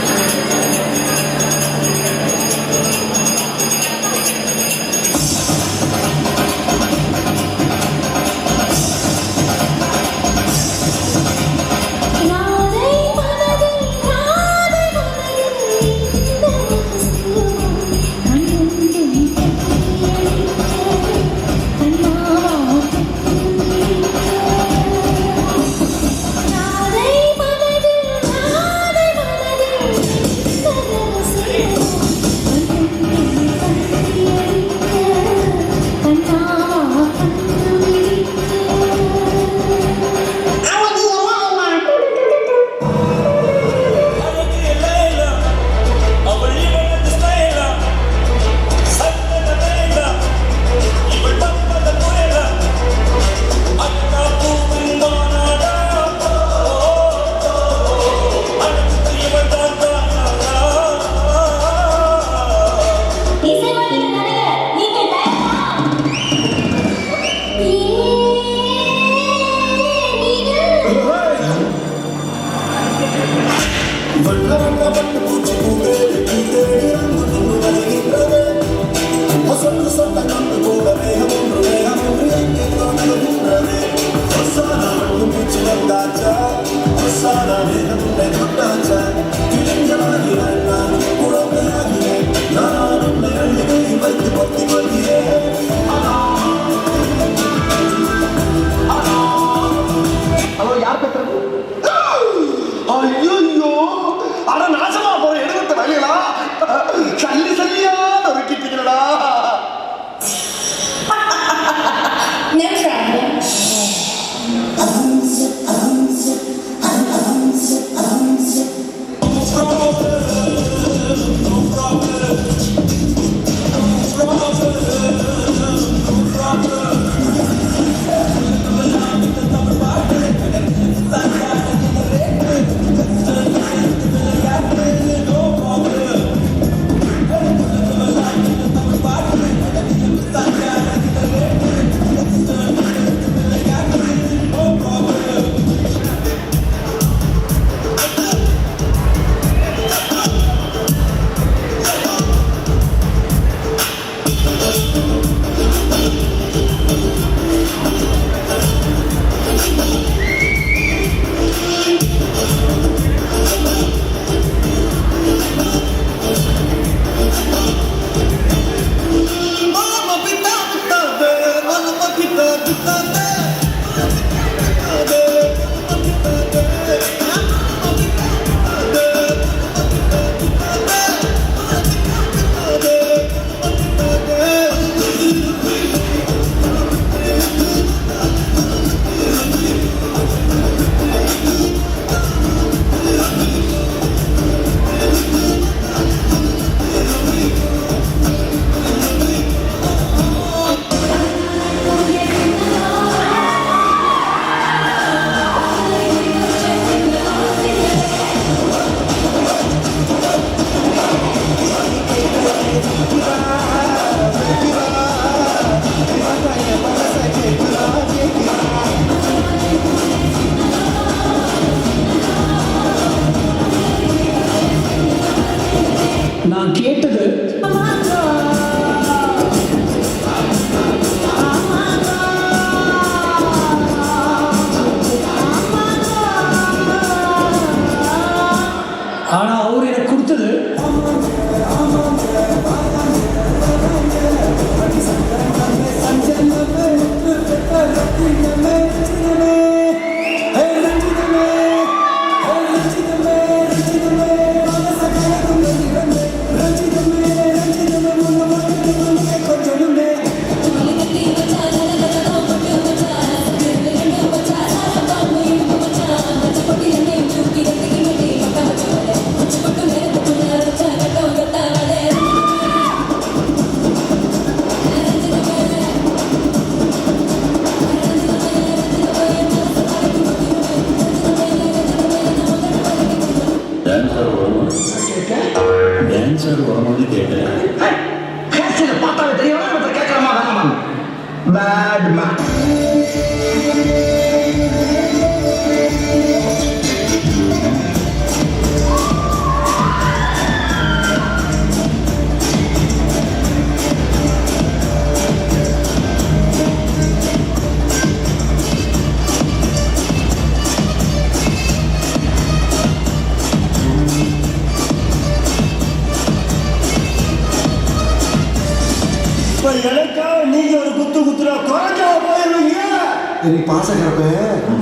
நீ பாசக்கிறப்ப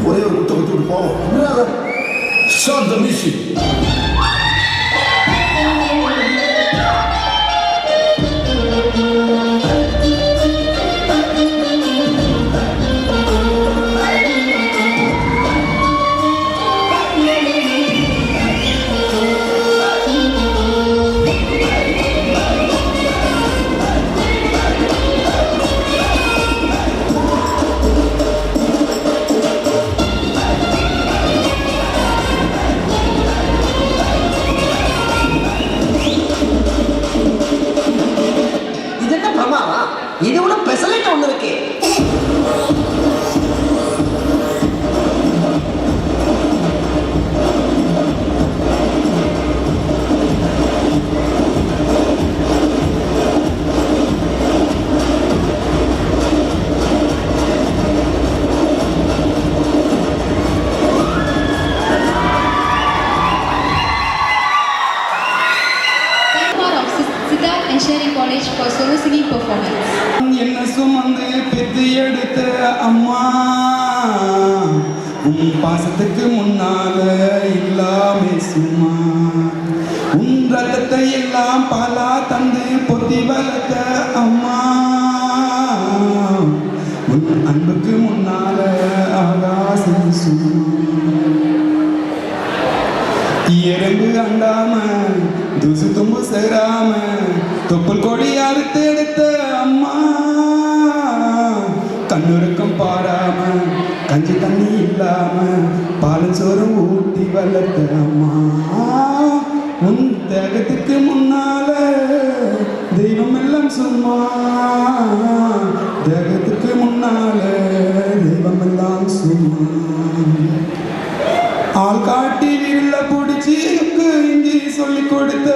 ஒரே ஒரு குத்த குத்தி விட்டு போவோம். Start the mission. இது கூட பெசலைட் ஒன்று இருக்கு. For solo singing performance. என்ன சுமந்து பெத்து எடுத்த அம்மா உன் பாசத்துக்கு முன்னால இல்லாமே சும்மா உன் ரத்தத்தை எல்லாம் பாலா தந்து பொத்தி வளர்த்த அம்மா உன் அன்புக்கு முன்னால ஆகாசம் சும்மா எறும்பு அண்டாம துசு தும்பு சேராம தொப்புள் கொடி அறுத்து எடுத்த அம்மா கண்ணுருக்கம் பாராம கஞ்சி தண்ணி இல்லாம பாலும் சோறும் ஊட்டி வளர்த்த அம்மா உன் தேகத்துக்கு முன்னால தெய்வம் எல்லாம் சும்மா தேகத்துக்கு முன்னால தெய்வம் எல்லாம் சும்மா ஆள் காட்டி வீழ்ல பிடிச்சி இஞ்சி சொல்லி கொடுத்த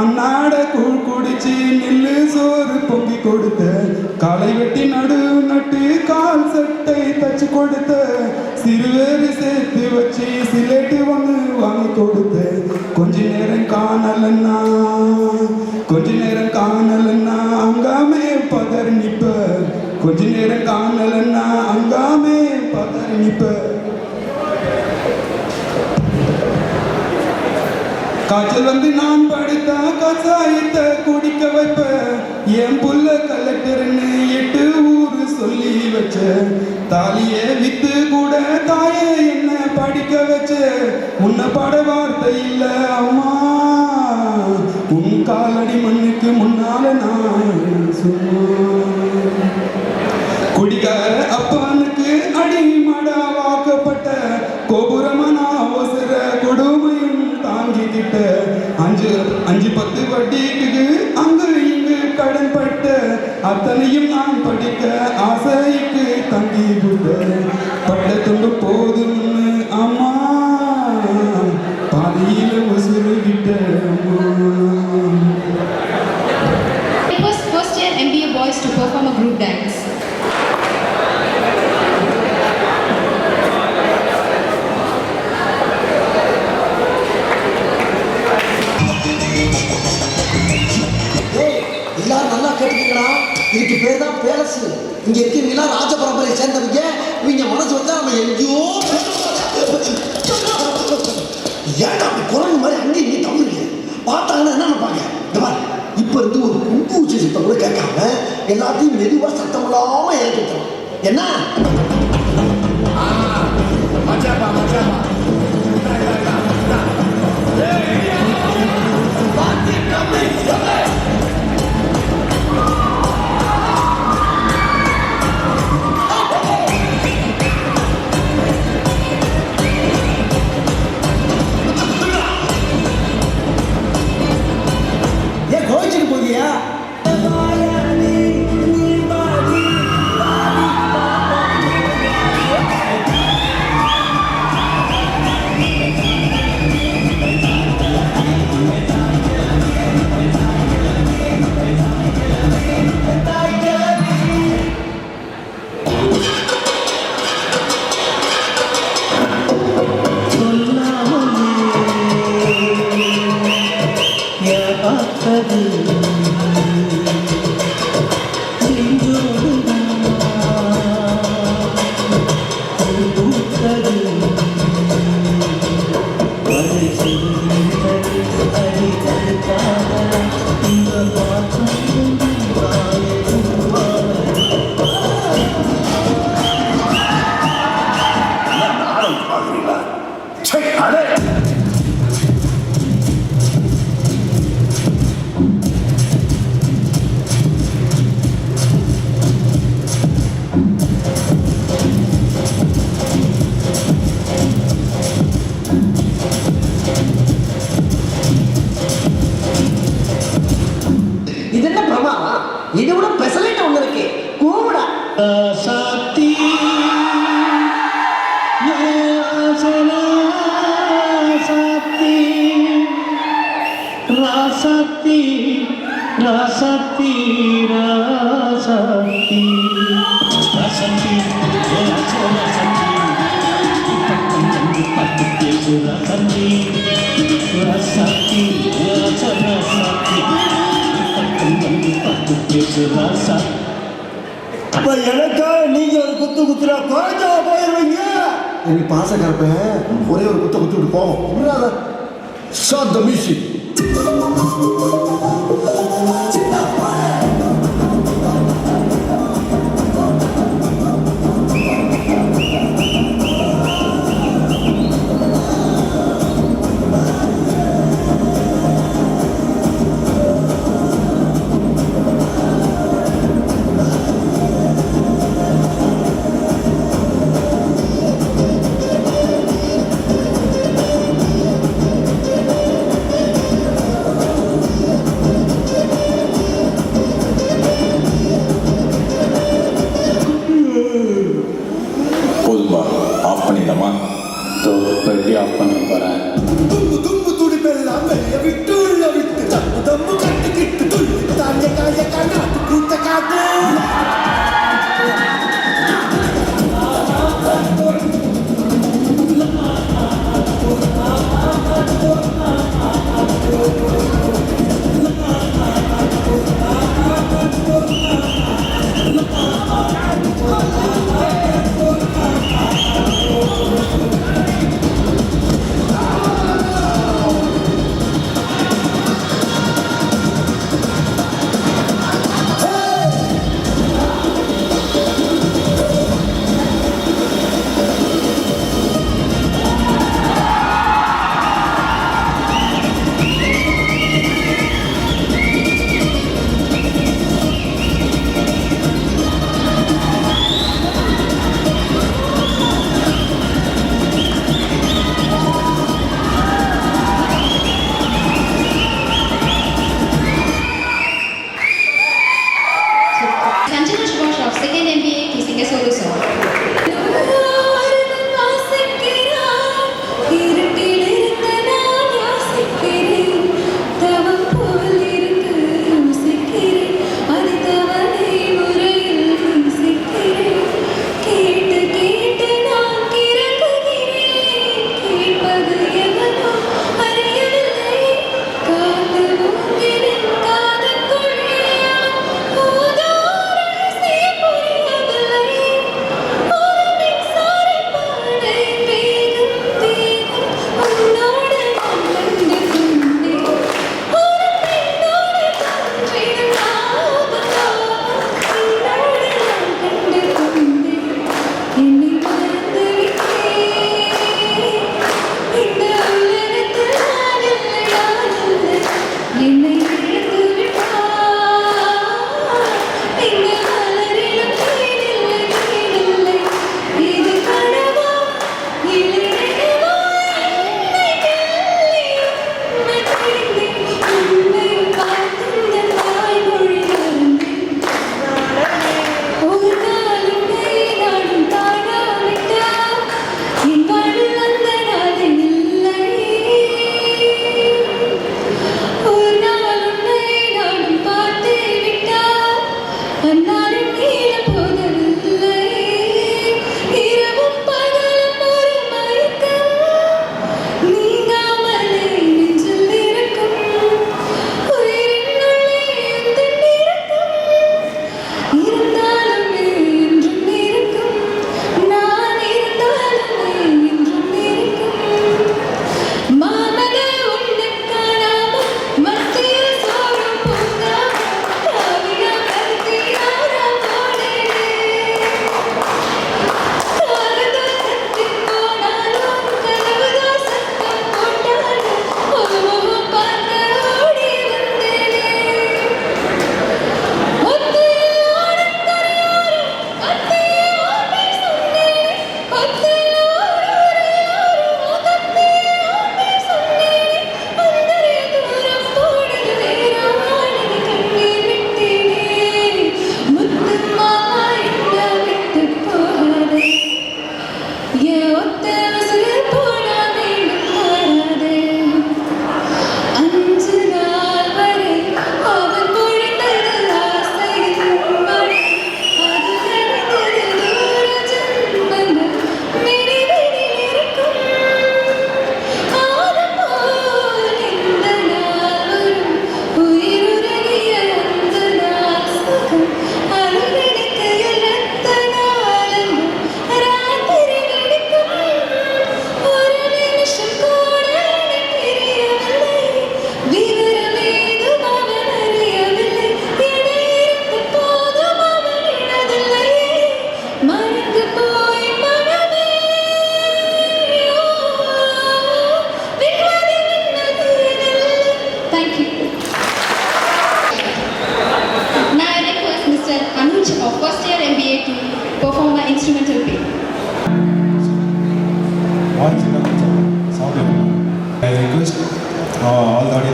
அன்னாட கூழ் குடிச்சு நெல்லு சோறு பொங்கி கொடுத்த காலை வெட்டி நடு நட்டு கால் சட்டை தச்சு கொடுத்த சிறுவேறு சேர்த்து வச்சு சிலேட்டு ஒன்று வாங்கி கொடுத்த கொஞ்ச நேரம் காணலன்னா அங்காமே பதறி நிப்ப கொஞ்ச நேரம் காணலன்னா அங்காமே பதறி நிப்ப காய்ச்சல் வந்து நான் படுத்தா கசாயத்தை குடிக்க வைப்ப என் புள்ள கலெக்டர்னு 8 ஊரு சொல்லி வச்ச தாலியே வித்து கூட தாயே என்ன படிக்க வச்ச உன்னை பாட வார்த்தை இல்ல அம்மா உன் காலடி மண்ணுக்கு முன்னால நான் சும்மா குடிக்கார அப்பனுக்கு அடிமடா வாக்கப்பட்ட கோபுரமான அவசர கொடுமையும் தாங்கிக்கிட்ட 5-10 வட்டிக்கு அங்கு இங்கு கடன் பட்ட அத்தனையும் நான் படிக்க ஆசைக்கு தங்கி விட்ட பட்ட துண்டு போதும்னு அம்மா பாதியில உசுருகிட்ட அம்மா. It was first year MBA boys to perform a group dance. எல்லாரும் நல்லா கேட்டுக்கீங்களா? இதுக்கு பேர் தான் பேலஸ். இங்க இருக்கீங்களா ராஜ பரம்பரையை சேர்ந்தவங்க. இவங்க மனசு வந்தா நம்ம எங்கேயோ ஏன்டா அப்படி குரங்கு மாதிரி அங்கே இங்கே தமிழ் பார்த்தாங்கன்னா என்ன நினைப்பாங்க? இந்த மாதிரி இப்போ இருந்து ஒரு கும்பூச்சி சத்தம் கூட கேட்காம எல்லாத்தையும் மெதுவாக சத்தம் இல்லாம ஏற்றுக்கிறோம். என்ன மச்சாப்பா மச்சாப்பா ஏன் கோவிச்சுட்டு போகியா? ராசாத்தி ராசாத்தி ராசாத்தி ராசாத்தி ராசாத்தி பக்கம் வந்து பார்த்து பேசு ராசாத்தி ராசாத்தி ராசாத்தி பக்கம் வந்து பார்த்து பேசு ராசாத்தி. அப்ப எனக்கா நீங்க ஒரு குத்து குத்துறா குறைஞ்சா போயிருவீங்க. எனக்கு பாசக்காரப்ப ஒரே ஒரு குத்த குத்துட்டு போவோம். Shut the music. போதும்பா ஆஃப் பண்ணிடலாமா? இப்போ எப்படி ஆஃப் பண்ண போகிறேன்? தும்பு தும்பு துடிப்பெல்லாம் வெளிய விட்டு உள்ள விட்டு தம்பு தம்பு கட்டிக்கிட்டு துள்ளி தாங்க காய காட்டு கூட்ட காட்டு.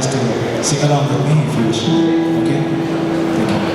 us to sing along with me if you wish. Okay? Thank you.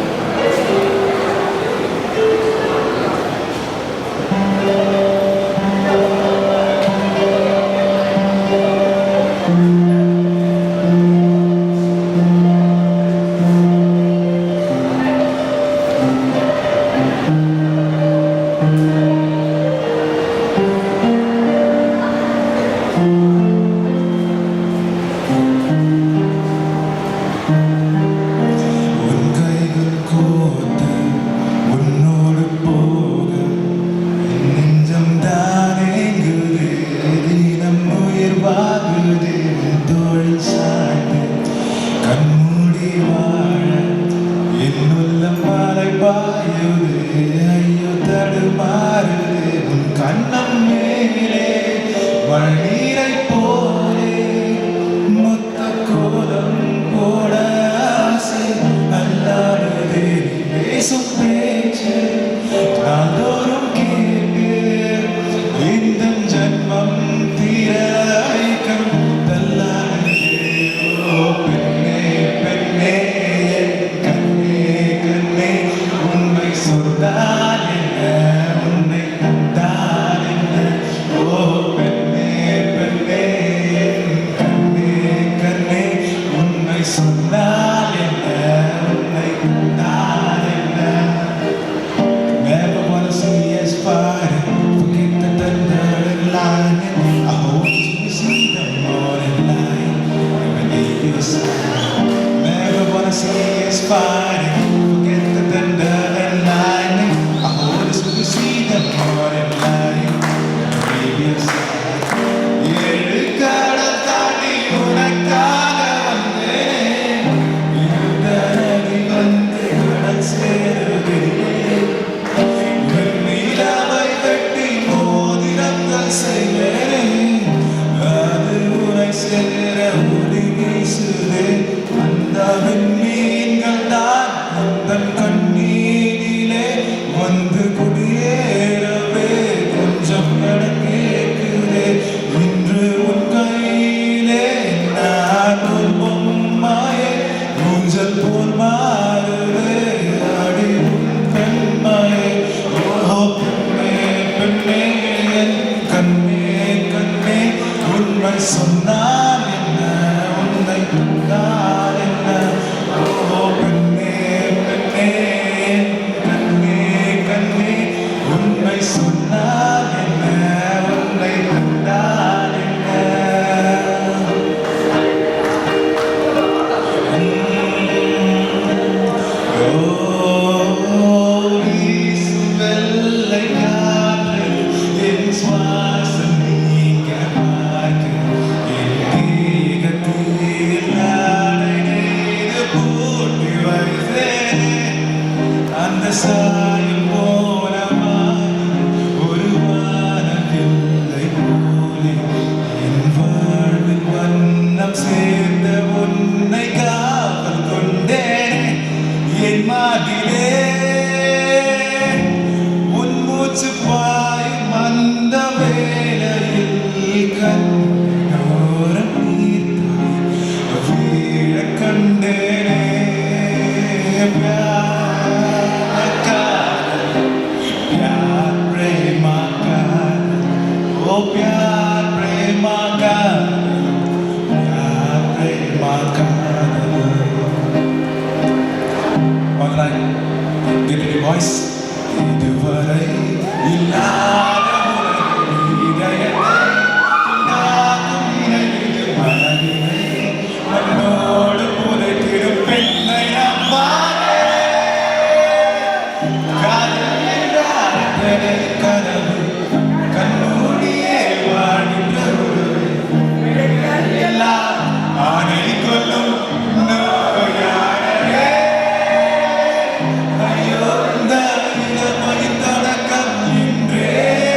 Ayunda, ila pagitana kam indre.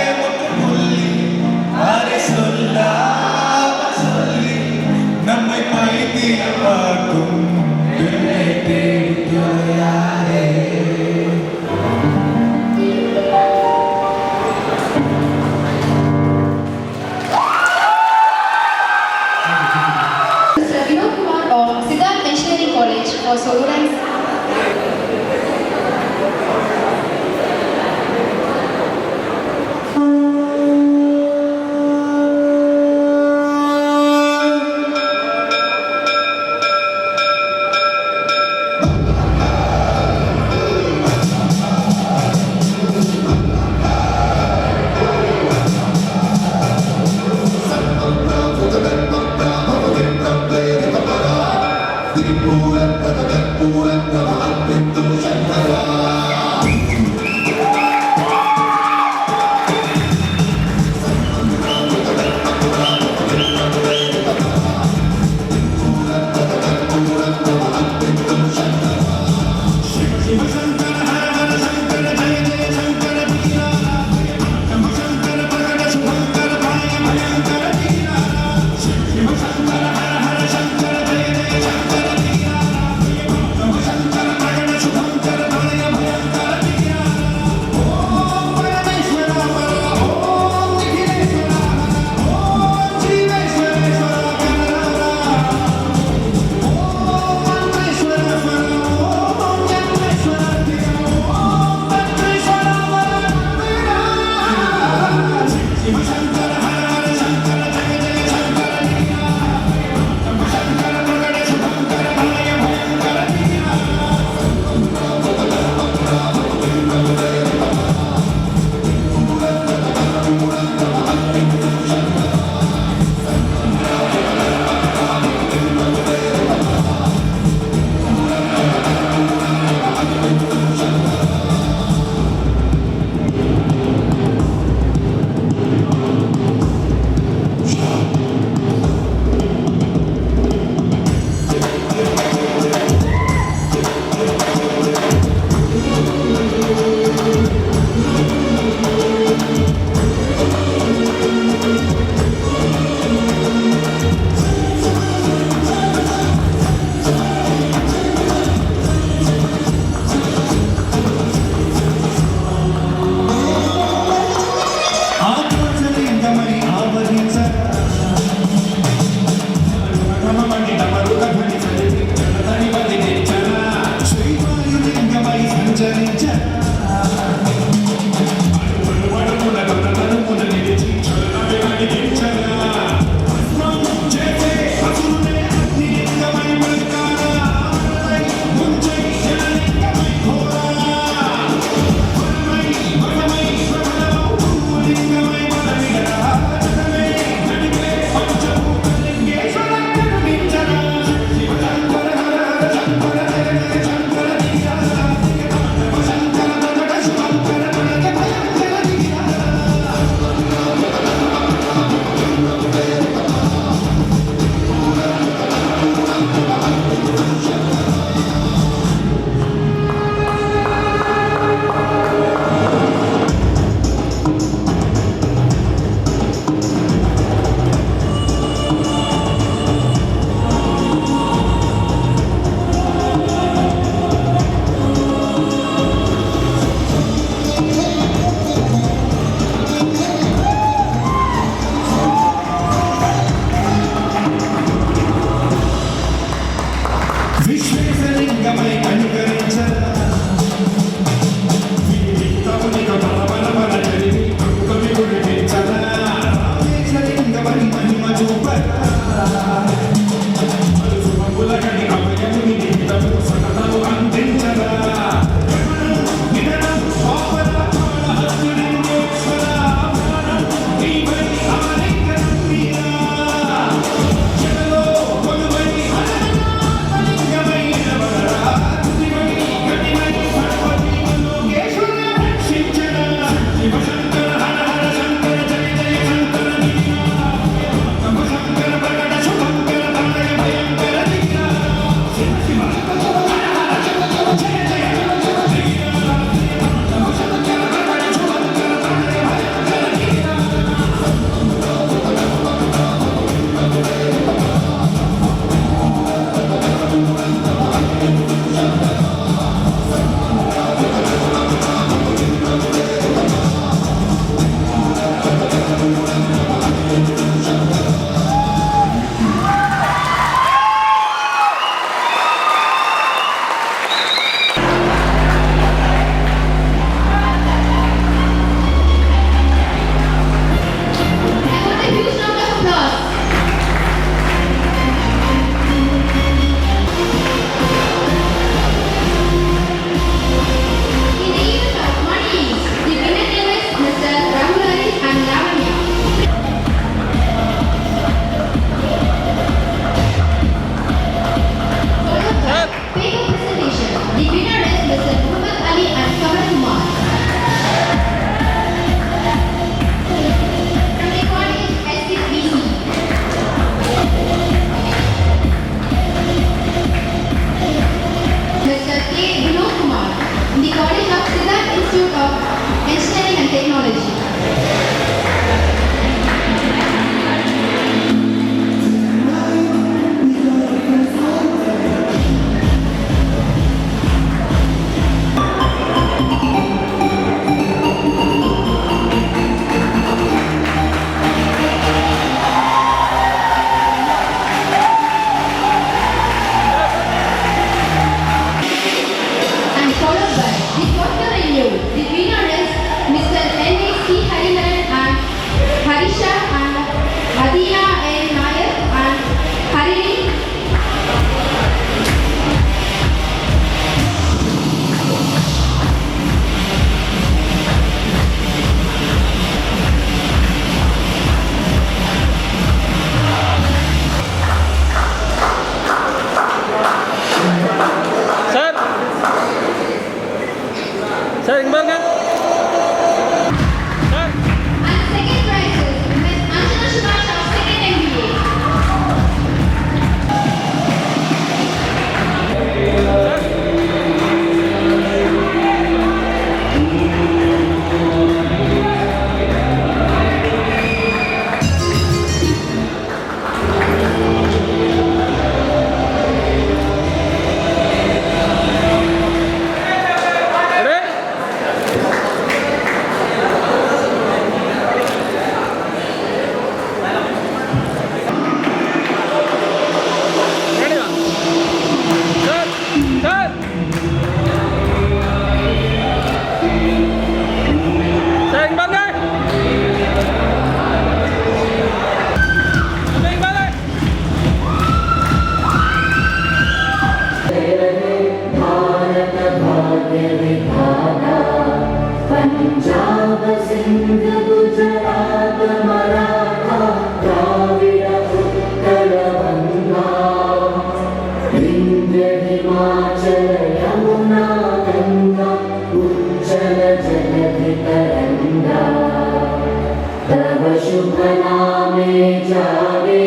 शुभ नामे जागे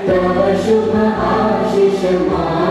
तव शुभ आशीष मा